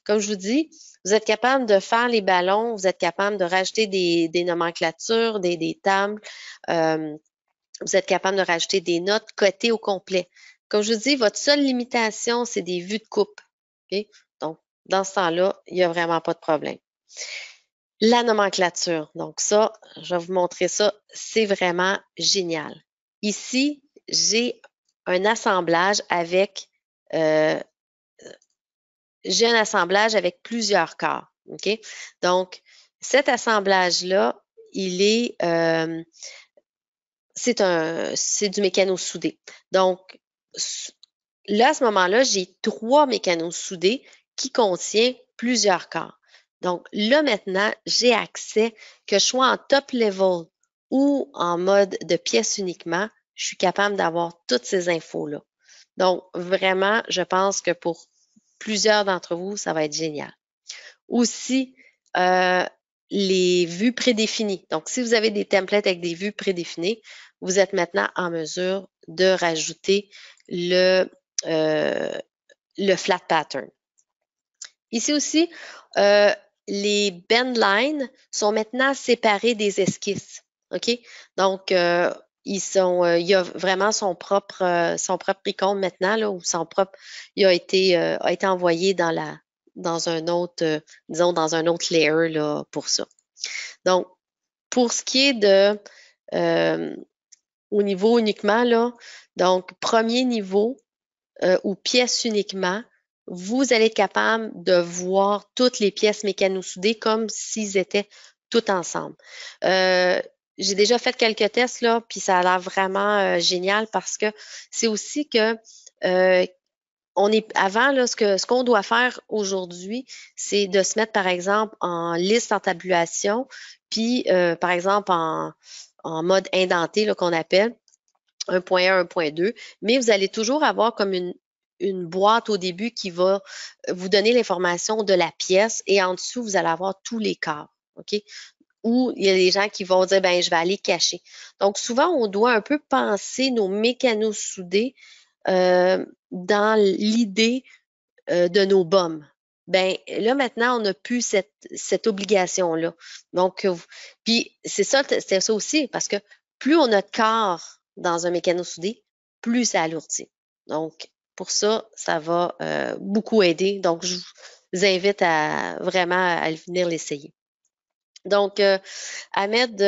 S2: Comme je vous dis, vous êtes capable de faire les ballons, vous êtes capable de rajouter des nomenclatures, des tables, vous êtes capable de rajouter des notes cotées au complet. Comme je vous dis, votre seule limitation, c'est des vues de coupe. OK? Donc, dans ce temps-là, il n'y a vraiment pas de problème. La nomenclature. Donc, ça, je vais vous montrer ça. C'est vraiment génial. Ici, j'ai un assemblage avec plusieurs corps. OK? Donc, cet assemblage-là, il est c'est du mécano soudé. Donc, là, à ce moment-là, j'ai 3 mécanos soudés qui contiennent plusieurs corps. Donc, là, maintenant, j'ai accès, que je sois en top level ou en mode de pièce uniquement, je suis capable d'avoir toutes ces infos-là. Donc, vraiment, je pense que pour plusieurs d'entre vous, ça va être génial. Aussi, les vues prédéfinies. Donc, si vous avez des templates avec des vues prédéfinies, vous êtes maintenant en mesure de rajouter le flat pattern. Ici aussi, les bend lines sont maintenant séparés des esquisses. OK? Donc, il y a vraiment son propre icône maintenant, là, ou il a été envoyé dans un autre, disons, dans un autre layer là, pour ça. Donc, pour ce qui est de au niveau uniquement, là, donc premier niveau ou pièce uniquement, vous allez être capable de voir toutes les pièces mécano-soudées comme s'ils étaient toutes ensemble. J'ai déjà fait quelques tests, là, puis ça a l'air vraiment génial parce que c'est aussi que avant, là, ce qu'on doit faire aujourd'hui, c'est de se mettre, par exemple, en liste en tabulation, puis, par exemple, en mode indenté, là, qu'on appelle 1.1, 1.2, mais vous allez toujours avoir comme une boîte au début qui va vous donner l'information de la pièce et en dessous, vous allez avoir tous les corps. OK? Ou il y a des gens qui vont dire, ben, je vais aller cacher. Donc, souvent, on doit un peu penser nos mécanos soudés dans l'idée de nos bombes. Ben là maintenant, on n'a plus cette obligation-là. Donc, puis c'est ça aussi, parce que plus on a de corps dans un mécano soudé, plus ça alourdit. Donc, pour ça, ça va beaucoup aider. Donc, je vous invite à vraiment à venir l'essayer. Donc, Ahmed,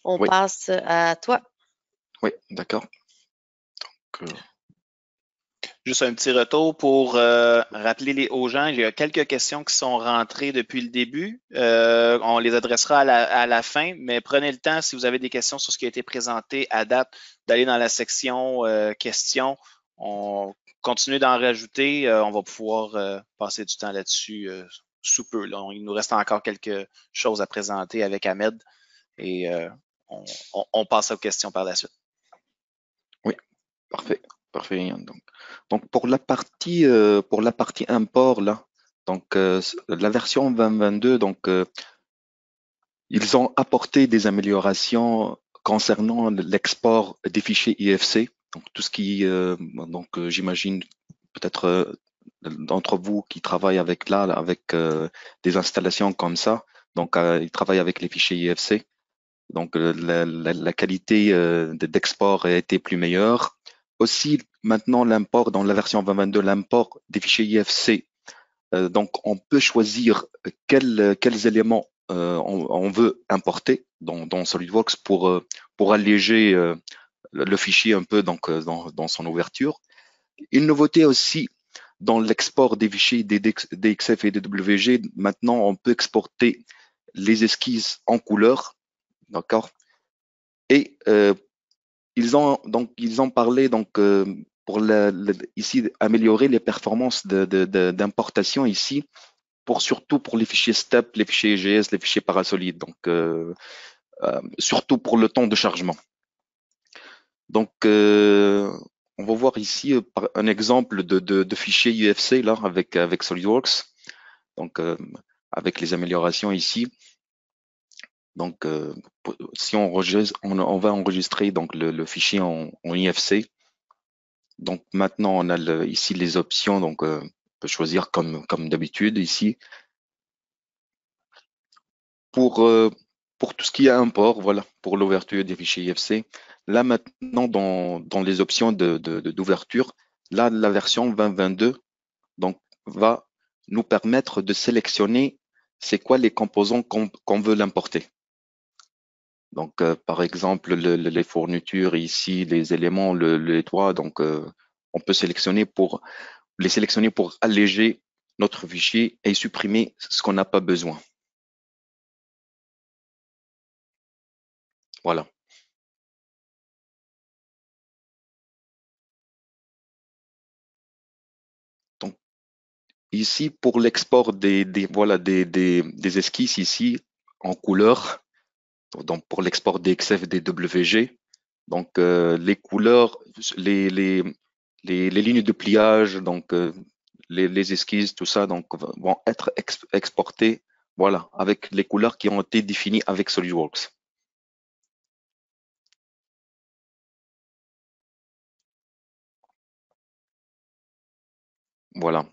S2: on
S3: Oui.
S2: passe à toi.
S3: Oui, d'accord. Donc,
S1: Juste un petit retour pour rappeler aux gens, il y a quelques questions qui sont rentrées depuis le début. On les adressera à la fin, mais prenez le temps, si vous avez des questions sur ce qui a été présenté à date, d'aller dans la section questions. On continue d'en rajouter. On va pouvoir passer du temps là-dessus sous peu. Là. Il nous reste encore quelque chose à présenter avec Ahmed et on passe aux questions par la suite.
S3: Oui, parfait. Parfait. Donc pour la partie import là, donc la version 2022, donc ils ont apporté des améliorations concernant l'export des fichiers IFC. Donc tout ce qui j'imagine peut-être d'entre vous qui travaillent avec des installations comme ça, donc ils travaillent avec les fichiers IFC. Donc la qualité d'export a été plus meilleure. Aussi, maintenant, l'import dans la version 2022, l'import des fichiers IFC. Donc, on peut choisir quels éléments on veut importer dans SolidWorks pour alléger le fichier un peu dans son ouverture. Une nouveauté aussi dans l'export des fichiers DXF et DWG. Maintenant, on peut exporter les esquisses en couleur, d'accord. Et ils ont parlé pour ici améliorer les performances d'importation ici, surtout pour les fichiers STEP, les fichiers EGS, les fichiers parasolides. Donc surtout pour le temps de chargement. Donc on va voir ici un exemple de fichier UFC là avec SolidWorks. Donc avec les améliorations ici. Donc, si on va enregistrer donc le fichier en IFC. Donc maintenant, on a ici les options. Donc, on peut choisir comme d'habitude ici pour tout ce qui est import. Voilà, pour l'ouverture des fichiers IFC. Là maintenant, dans les options d'ouverture, là la version 2022 donc va nous permettre de sélectionner c'est quoi les composants qu'on veut l'importer. Donc, par exemple, les fournitures ici, les éléments, les toits, donc on peut les sélectionner pour alléger notre fichier et supprimer ce qu'on n'a pas besoin. Voilà. Donc, ici, pour l'export des esquisses ici en couleur, donc pour l'export des XF, des WG, donc les couleurs, les lignes de pliage, donc les esquisses, tout ça, donc vont être exportées, voilà, avec les couleurs qui ont été définies avec SolidWorks. Voilà.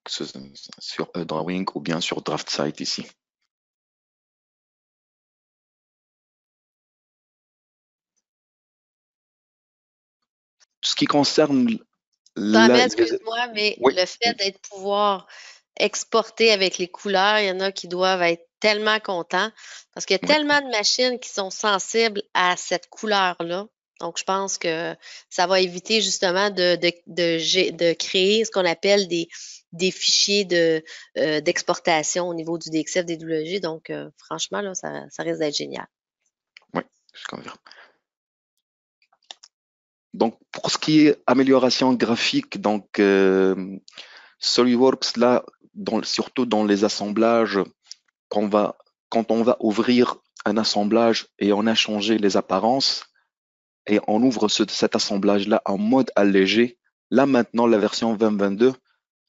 S3: Sur Drawing ou bien sur DraftSight ici. Ce qui concerne
S2: excuse-moi, mais
S3: oui.
S2: le fait d'être pouvoir exporter avec les couleurs, il y en a qui doivent être tellement contents parce qu'il y a tellement de machines qui sont sensibles à cette couleur-là. Donc, je pense que ça va éviter justement de créer ce qu'on appelle des fichiers d'exportation au niveau du DXF, des WG. Donc, franchement, là, ça risque d'être génial.
S3: Oui, je confirme. Donc, pour ce qui est amélioration graphique, donc SolidWorks, là, surtout dans les assemblages, quand on va ouvrir un assemblage et on a changé les apparences et on ouvre cet assemblage-là en mode allégé, là maintenant, la version 2022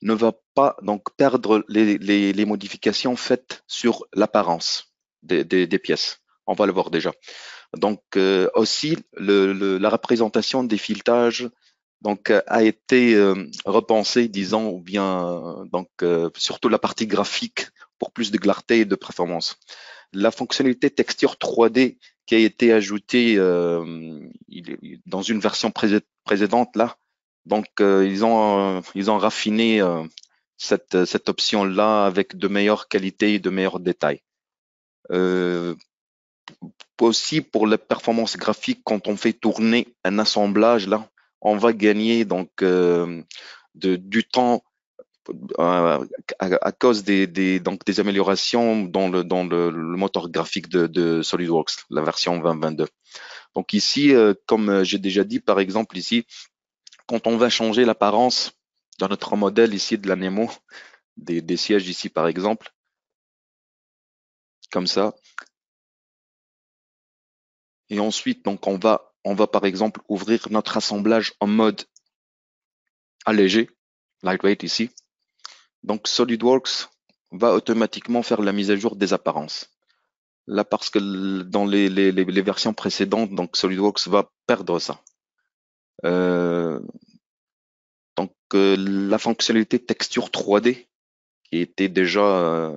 S3: ne va pas donc perdre les modifications faites sur l'apparence des pièces. On va le voir déjà. Donc aussi la représentation des filetages donc a été repensée, disons, ou bien surtout la partie graphique pour plus de clarté et de performance. La fonctionnalité texture 3D qui a été ajoutée dans une version précédente là, donc ils ont raffiné cette option là avec de meilleures qualités et de meilleurs détails. aussi pour la performance graphique, quand on fait tourner un assemblage, là, on va gagner donc du temps à cause donc des améliorations dans le moteur graphique de SolidWorks, la version 2022. Donc ici, comme j'ai déjà dit, par exemple ici, quand on va changer l'apparence dans notre modèle ici de la Nemo, des sièges ici par exemple, comme ça. Et ensuite, donc on va par exemple ouvrir notre assemblage en mode allégé, lightweight ici. Donc SolidWorks va automatiquement faire la mise à jour des apparences. Là, parce que dans les versions précédentes, donc SolidWorks va perdre ça. Donc la fonctionnalité texture 3D qui était déjà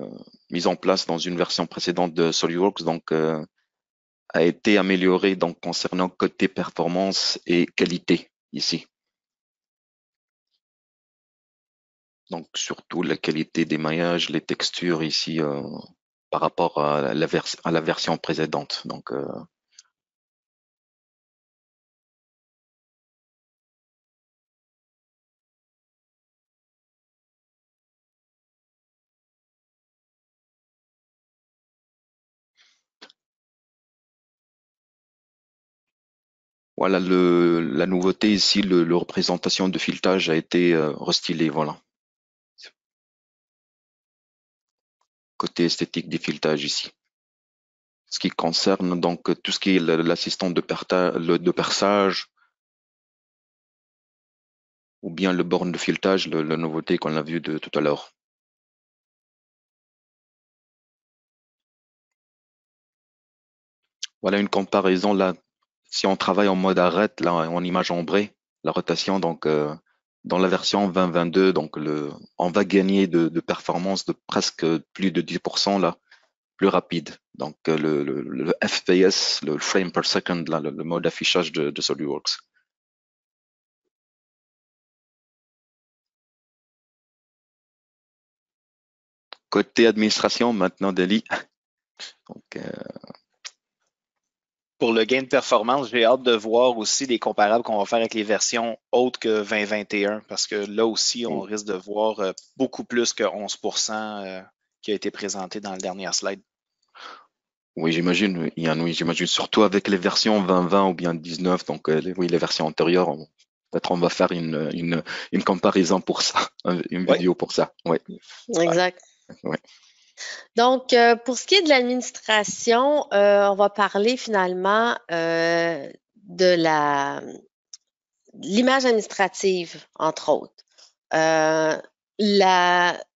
S3: mise en place dans une version précédente de SolidWorks, donc a été améliorée donc concernant côté performance et qualité ici. Donc surtout la qualité des maillages, les textures ici par rapport à la version précédente. Donc voilà la nouveauté ici, le représentation de filetage a été restylé, voilà. Côté esthétique des filetages ici. Ce qui concerne donc tout ce qui est l'assistant de perçage ou bien le borne de filetage, la nouveauté qu'on a vu de tout à l'heure. Voilà une comparaison là. Si on travaille en mode arrête, là, en image ombrée, la rotation, donc dans la version 2022, donc on va gagner de performance de presque plus de 10% là, plus rapide. Donc le FPS, le frame per second, là, le mode affichage de SolidWorks. Côté administration, maintenant, Deli. Donc,
S1: Pour le gain de performance, j'ai hâte de voir aussi les comparables qu'on va faire avec les versions autres que 2021, parce que là aussi, on risque de voir beaucoup plus que 11% qui a été présenté dans le dernier slide.
S3: Oui, j'imagine, Yann, oui, j'imagine, surtout avec les versions 2020 ou bien 19, donc oui, les versions antérieures, peut-être on va faire une comparaison pour ça, une vidéo pour ça. Oui.
S2: Exact.
S3: Ouais.
S2: Donc, pour ce qui est de l'administration, on va parler finalement de l'image administrative, entre autres.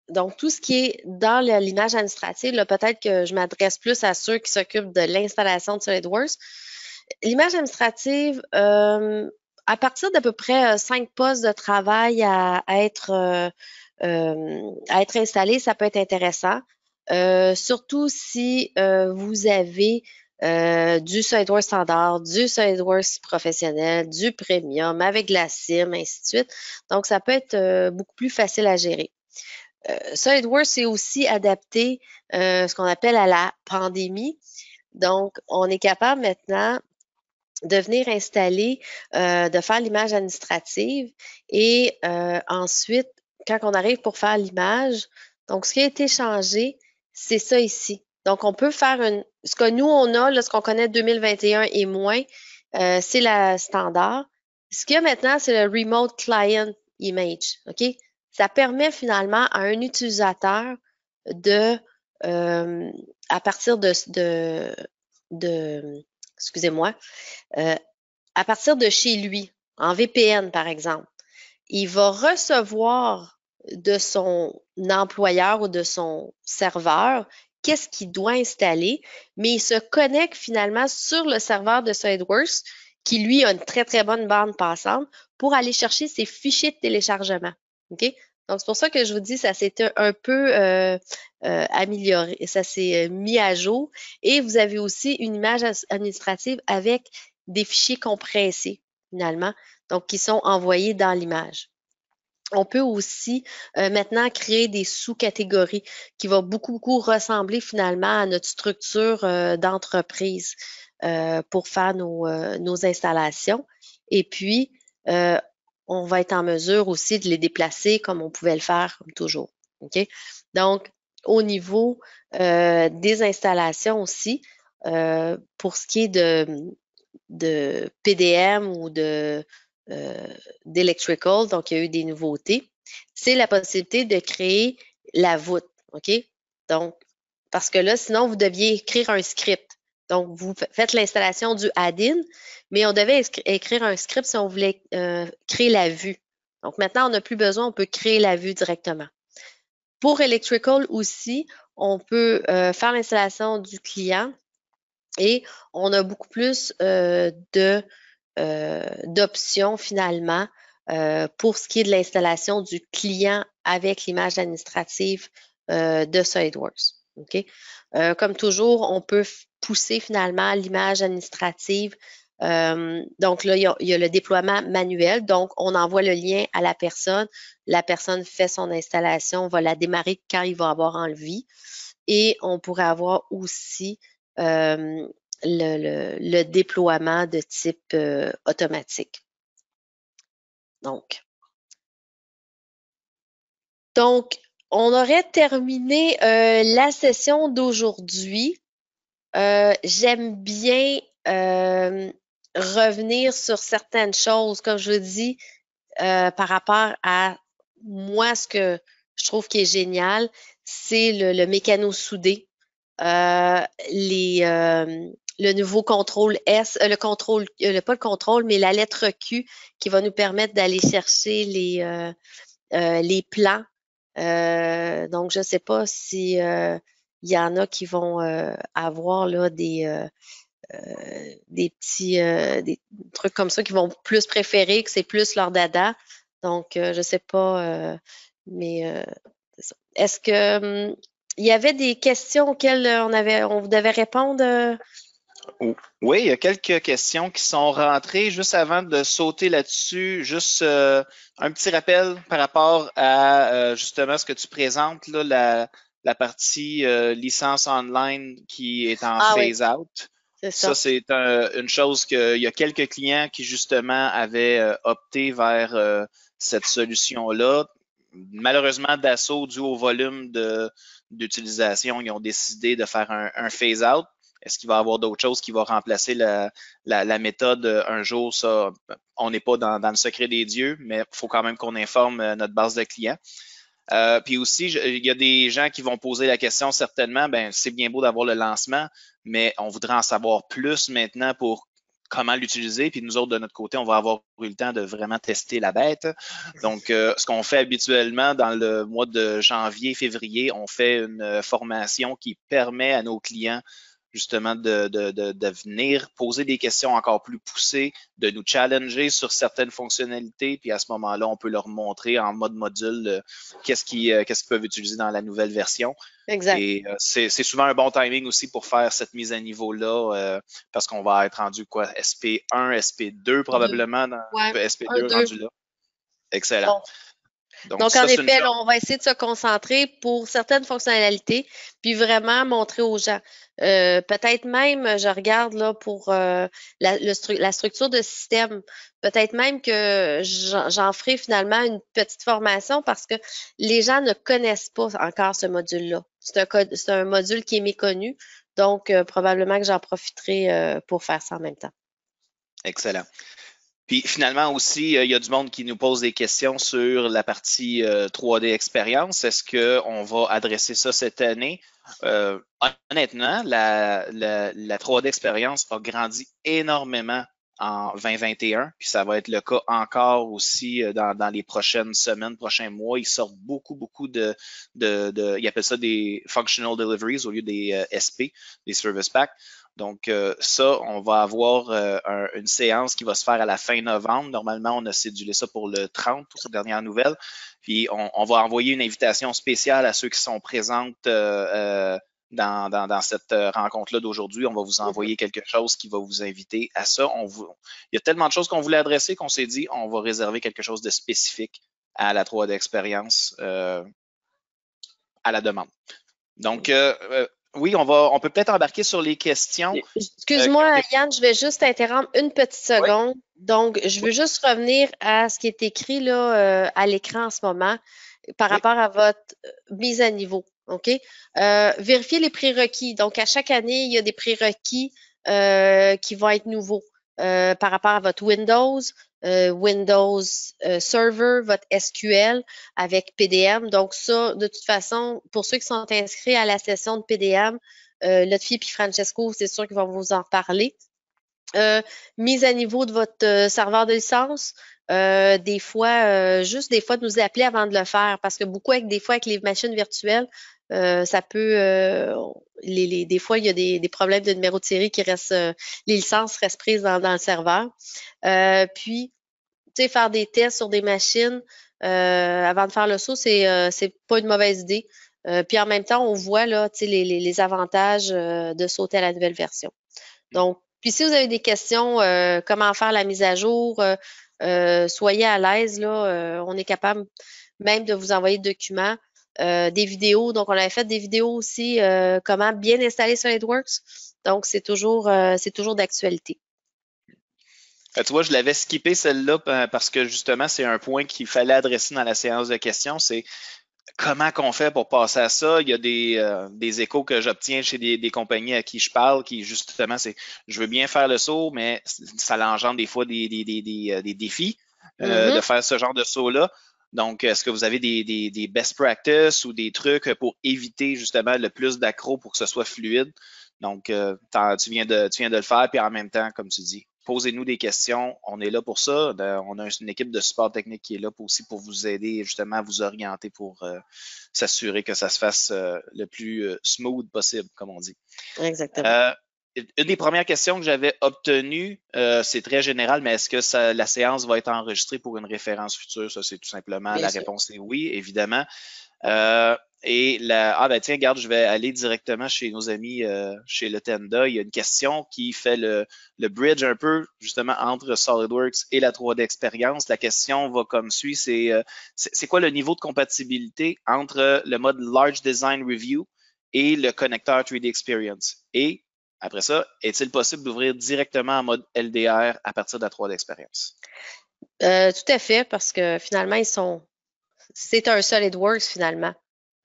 S2: Donc, tout ce qui est dans l'image administrative, là, peut-être que je m'adresse plus à ceux qui s'occupent de l'installation de SolidWorks. L'image administrative, à partir d'à peu près 5 postes de travail à être installés, ça peut être intéressant. Surtout si vous avez du SolidWorks standard, du SolidWorks professionnel, du premium avec de la CIM, ainsi de suite. Donc, ça peut être beaucoup plus facile à gérer. SolidWorks est aussi adapté ce qu'on appelle à la pandémie. Donc, on est capable maintenant de venir installer, de faire l'image administrative et ensuite, quand on arrive pour faire l'image, donc ce qui a été changé, c'est ça ici. Donc, on peut faire ce que nous, on a, là, ce qu'on connaît 2021 et moins, c'est la standard. Ce qu'il y a maintenant, c'est le Remote Client Image, OK? Ça permet finalement à un utilisateur de, à partir excusez-moi, à partir de chez lui, en VPN par exemple, il va recevoir de son employeur ou de son serveur qu'est-ce qu'il doit installer, mais il se connecte finalement sur le serveur de SolidWorks qui, lui, a une très, très bonne bande passante pour aller chercher ses fichiers de téléchargement. OK? Donc, c'est pour ça que je vous dis, ça s'est un peu amélioré, ça s'est mis à jour. Et vous avez aussi une image administrative avec des fichiers compressés, finalement, donc qui sont envoyés dans l'image. On peut aussi maintenant créer des sous-catégories qui vont beaucoup, beaucoup ressembler finalement à notre structure d'entreprise. pour faire nos installations. Et puis, on va être en mesure aussi de les déplacer comme on pouvait le faire comme toujours. OK? Donc, au niveau des installations aussi, pour ce qui est de PDM ou d'electrical, donc il y a eu des nouveautés, c'est la possibilité de créer la voûte. OK? Donc, parce que là, sinon, vous deviez écrire un script. Donc, vous faites l'installation du add-in, mais on devait écrire un script si on voulait créer la vue. Donc, maintenant, on n'a plus besoin, on peut créer la vue directement. Pour Electrical aussi, on peut faire l'installation du client et on a beaucoup plus d'options finalement pour ce qui est de l'installation du client avec l'image administrative de SolidWorks. OK? Comme toujours, on peut pousser finalement l'image administrative. Donc là, il y a le déploiement manuel. Donc, on envoie le lien à la personne. La personne fait son installation, on va la démarrer quand il va avoir envie. Et on pourrait avoir aussi le déploiement de type automatique. Donc, on aurait terminé la session d'aujourd'hui. J'aime bien revenir sur certaines choses, comme je vous dis, par rapport à moi, ce que je trouve qui est génial, c'est le mécano soudé. Le nouveau contrôle S, pas le contrôle, mais la lettre Q qui va nous permettre d'aller chercher les plans. Donc, je ne sais pas si il y en a qui vont avoir là des petits des trucs comme ça qui vont plus préférer, que c'est plus leur dada. Donc, je ne sais pas, mais est-ce que il y avait des questions auxquelles on devait répondre?
S1: Oui, il y a quelques questions qui sont rentrées. Juste avant de sauter là-dessus, juste un petit rappel par rapport à justement ce que tu présentes, là, la partie licence online qui est en phase-out.
S2: C'est ça.
S1: Ça, c'est une chose qu'il y a quelques clients qui justement avaient opté vers cette solution-là. Malheureusement, Dassault, dû au volume d'utilisation, ils ont décidé de faire un phase-out. Est-ce qu'il va y avoir d'autres choses qui vont remplacer la méthode un jour? Ça, on n'est pas dans le secret des dieux, mais il faut quand même qu'on informe notre base de clients. Puis aussi, il y a des gens qui vont poser la question certainement, ben c'est bien beau d'avoir le lancement, mais on voudrait en savoir plus maintenant pour comment l'utiliser. Puis nous autres, de notre côté, on va avoir eu le temps de vraiment tester la bête. Donc, ce qu'on fait habituellement dans le mois de janvier, février, on fait une formation qui permet à nos clients justement de venir poser des questions encore plus poussées, de nous challenger sur certaines fonctionnalités, puis à ce moment-là, on peut leur montrer en mode module qu'est-ce qu'ils peuvent utiliser dans la nouvelle version.
S2: Exact.
S1: Et c'est souvent un bon timing aussi pour faire cette mise à niveau-là, parce qu'on va être rendu quoi, SP1, SP2 probablement, SP2 rendu là. Excellent.
S2: Donc en effet, là, on va essayer de se concentrer pour certaines fonctionnalités, puis vraiment montrer aux gens. Peut-être même, je regarde là pour la structure de système, peut-être même que j'en ferai finalement une petite formation parce que les gens ne connaissent pas encore ce module-là. C'est un module qui est méconnu, donc probablement que j'en profiterai pour faire ça en même temps.
S1: Excellent. Puis finalement aussi, il y a du monde qui nous pose des questions sur la partie 3D expérience. Est-ce qu'on va adresser ça cette année? Honnêtement, la 3D expérience a grandi énormément en 2021, puis ça va être le cas encore aussi dans les prochaines semaines, prochains mois. Ils sortent beaucoup ils appellent ça des functional deliveries au lieu des SP, des service packs. Donc, ça, on va avoir une séance qui va se faire à la fin novembre. Normalement, on a cédulé ça pour le 30, aux dernières nouvelles. Puis, on va envoyer une invitation spéciale à ceux qui sont présents dans cette rencontre-là d'aujourd'hui. On va vous envoyer quelque chose qui va vous inviter à ça. Il y a tellement de choses qu'on voulait adresser qu'on s'est dit on va réserver quelque chose de spécifique à la 3D expérience à la demande. Donc, Oui, on peut peut-être embarquer sur les questions.
S2: Excuse-moi, Yann, je vais juste interrompre une petite
S1: Oui,
S2: seconde. Donc, je veux
S1: oui,
S2: juste revenir à ce qui est écrit là, à l'écran en ce moment par
S1: oui.
S2: rapport à votre mise à niveau. OK? Vérifiez les prérequis. Donc, à chaque année, il y a des prérequis qui vont être nouveaux par rapport à votre Windows Server, votre SQL avec PDM. Donc, ça, de toute façon, pour ceux qui sont inscrits à la session de PDM, Lotfi et Francesco, c'est sûr qu'ils vont vous en parler. Mise à niveau de votre serveur de licence. Des fois, juste des fois de nous appeler avant de le faire, parce que beaucoup des fois avec les machines virtuelles, ça peut des fois, il y a des problèmes de numéro de série qui restent, les licences restent prises dans le serveur. Puis, tu sais, faire des tests sur des machines avant de faire le saut, c'est pas une mauvaise idée. Puis en même temps, on voit là, tu sais, les avantages de sauter à la nouvelle version. Donc, puis si vous avez des questions, comment faire la mise à jour, soyez à l'aise, là. On est capable même de vous envoyer des documents, des vidéos. Donc, on avait fait des vidéos aussi, comment bien installer SolidWorks. Donc, c'est toujours d'actualité.
S1: Tu vois, je l'avais skippé celle-là parce que justement, c'est un point qu'il fallait adresser dans la séance de questions. C'est comment qu'on fait pour passer à ça? Il y a des échos que j'obtiens chez des compagnies à qui je parle qui, justement, c'est je veux bien faire le saut, mais ça engendre des fois des défis de faire ce genre de saut-là. Donc, est-ce que vous avez des best practices ou des trucs pour éviter justement le plus d'accros pour que ce soit fluide? Donc, tu viens de le faire, puis en même temps, comme tu dis, posez-nous des questions. On est là pour ça. On a une équipe de support technique qui est là aussi pour vous aider justement à vous orienter pour s'assurer que ça se fasse le plus smooth possible, comme on dit.
S2: Exactement.
S1: Une des premières questions que j'avais obtenues, c'est très général, mais est-ce que la séance va être enregistrée pour une référence future? Ça, c'est tout simplement
S2: Bien
S1: la
S2: sûr.
S1: réponse est oui, évidemment. Ben tiens, regarde, je vais aller directement chez nos amis chez le Tenda. Il y a une question qui fait le bridge un peu justement entre SolidWorks et la 3D Experience. La question va comme suit, c'est quoi le niveau de compatibilité entre le mode Large Design Review et le connecteur 3D Experience? Et après ça, est-il possible d'ouvrir directement en mode LDR à partir de la 3D Experience?
S2: Tout à fait, parce que finalement, c'est un SolidWorks finalement.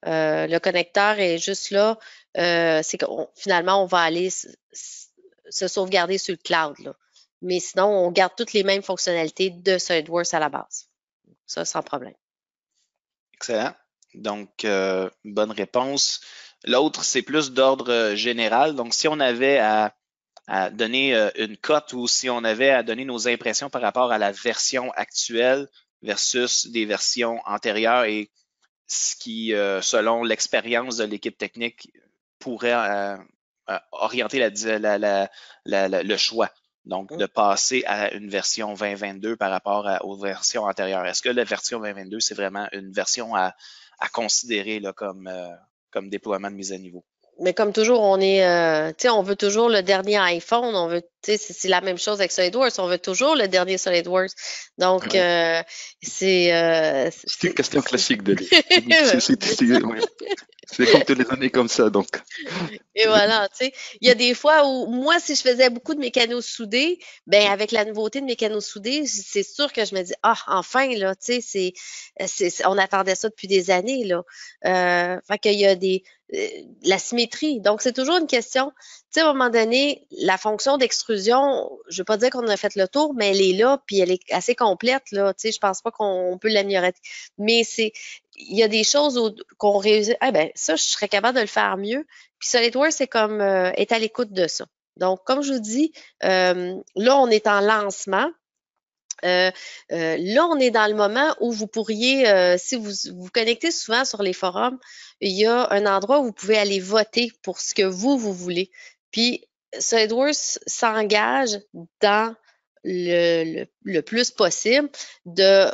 S2: Le connecteur est juste là. C'est que finalement, on va aller se sauvegarder sur le cloud, là. Mais sinon, on garde toutes les mêmes fonctionnalités de SolidWorks à la base. Ça, sans problème.
S1: Excellent. Donc, bonne réponse. L'autre, c'est plus d'ordre général. Donc, si on avait à donner une cote ou si on avait à donner nos impressions par rapport à la version actuelle versus des versions antérieures et ce qui, selon l'expérience de l'équipe technique, pourrait orienter le choix. Donc, de passer à une version 2022 par rapport aux versions antérieures. Est-ce que la version 2022, c'est vraiment une version à considérer là, comme déploiement de mise à niveau?
S2: Mais comme toujours, tu sais, on veut toujours le dernier iPhone. On veut, tu sais, c'est la même chose avec SolidWorks. On veut toujours le dernier SolidWorks. Donc,
S3: Ouais. C'est une question classique de C'est comme toutes les années comme ça, donc.
S2: Et voilà, tu sais, il y a des fois où moi, si je faisais beaucoup de mécano soudés, ben avec la nouveauté de mécano soudés, c'est sûr que je me dis, ah, enfin là, tu sais, on attendait ça depuis des années là. Fait qu'il y a la symétrie. Donc c'est toujours une question. Tu sais, à un moment donné, la fonction d'extrusion, je veux pas dire qu'on a fait le tour, mais elle est là, puis elle est assez complète là. Tu sais, je pense pas qu'on peut l'améliorer, mais il y a des choses qu'on réussit. Ah ben ça, je serais capable de le faire mieux. Puis SolidWorks, c'est comme est à l'écoute de ça. Donc, comme je vous dis, là, on est en lancement. Là, on est dans le moment où vous pourriez, si vous vous connectez souvent sur les forums, il y a un endroit où vous pouvez aller voter pour ce que vous voulez. Puis, SolidWorks s'engage dans le plus possible de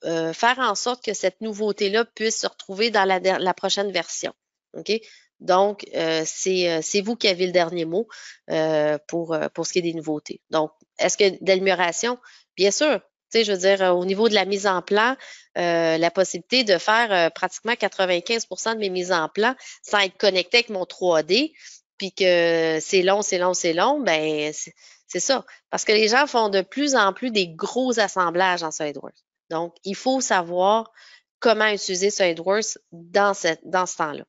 S2: faire en sorte que cette nouveauté-là puisse se retrouver dans la prochaine version. OK? Donc, c'est vous qui avez le dernier mot pour ce qui est des nouveautés. Donc, est-ce que d'amélioration? Bien sûr, Tu sais, je veux dire, au niveau de la mise en plan, la possibilité de faire pratiquement 95% de mes mises en plan sans être connecté avec mon 3D, puis que c'est long, ben c'est ça. Parce que les gens font de plus en plus des gros assemblages en SolidWorks. Donc, il faut savoir comment utiliser SolidWorks dans ce temps-là.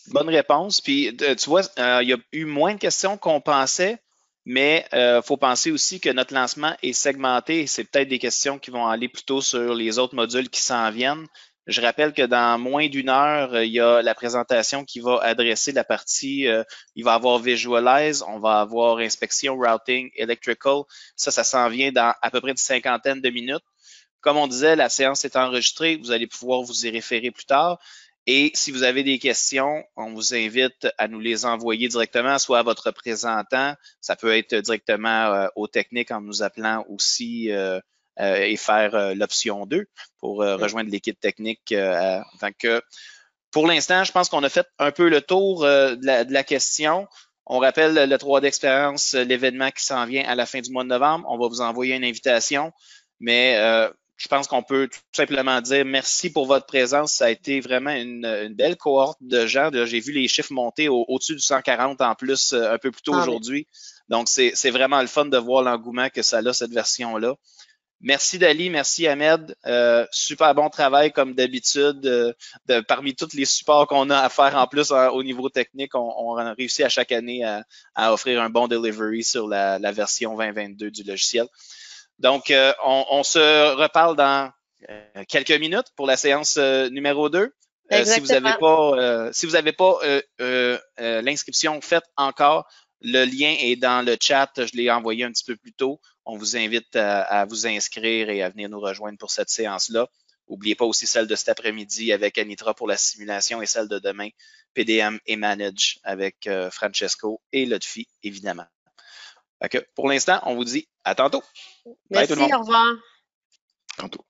S1: Bonne réponse. Puis, tu vois, il y a eu moins de questions qu'on pensait, mais il faut penser aussi que notre lancement est segmenté. C'est peut-être des questions qui vont aller plutôt sur les autres modules qui s'en viennent. Je rappelle que dans moins d'une heure, il y a la présentation qui va adresser la partie, il va avoir Visualize, on va avoir inspection, routing, electrical. Ça s'en vient dans à peu près une cinquantaine de minutes. Comme on disait, la séance est enregistrée. Vous allez pouvoir vous y référer plus tard. Et si vous avez des questions, on vous invite à nous les envoyer directement, soit à votre représentant, ça peut être directement aux techniques en nous appelant aussi et faire l'option 2 pour rejoindre l'équipe technique. Donc, pour l'instant, je pense qu'on a fait un peu le tour de la question. On rappelle le 3D Experience, l'événement qui s'en vient à la fin du mois de novembre. On va vous envoyer une invitation, mais je pense qu'on peut tout simplement dire merci pour votre présence. Ça a été vraiment une belle cohorte de gens. J'ai vu les chiffres monter au-dessus du 140 en plus un peu plus tôt aujourd'hui. Donc, c'est vraiment le fun de voir l'engouement que ça a, cette version-là. Merci Dali, merci Ahmed. Super bon travail comme d'habitude. Parmi tous les supports qu'on a à faire en plus au niveau technique, on a réussi à chaque année à offrir un bon delivery sur la version 2022 du logiciel. Donc, on se reparle dans quelques minutes pour la séance numéro 2. Si vous n'avez pas l'inscription faite encore, le lien est dans le chat. Je l'ai envoyé un petit peu plus tôt. On vous invite à vous inscrire et à venir nous rejoindre pour cette séance-là. N'oubliez pas aussi celle de cet après-midi avec Anitra pour la simulation et celle de demain, PDM et Manage avec Francesco et Lotfi, évidemment. Pour l'instant, on vous dit à tantôt.
S2: Merci, au revoir.
S3: Tantôt.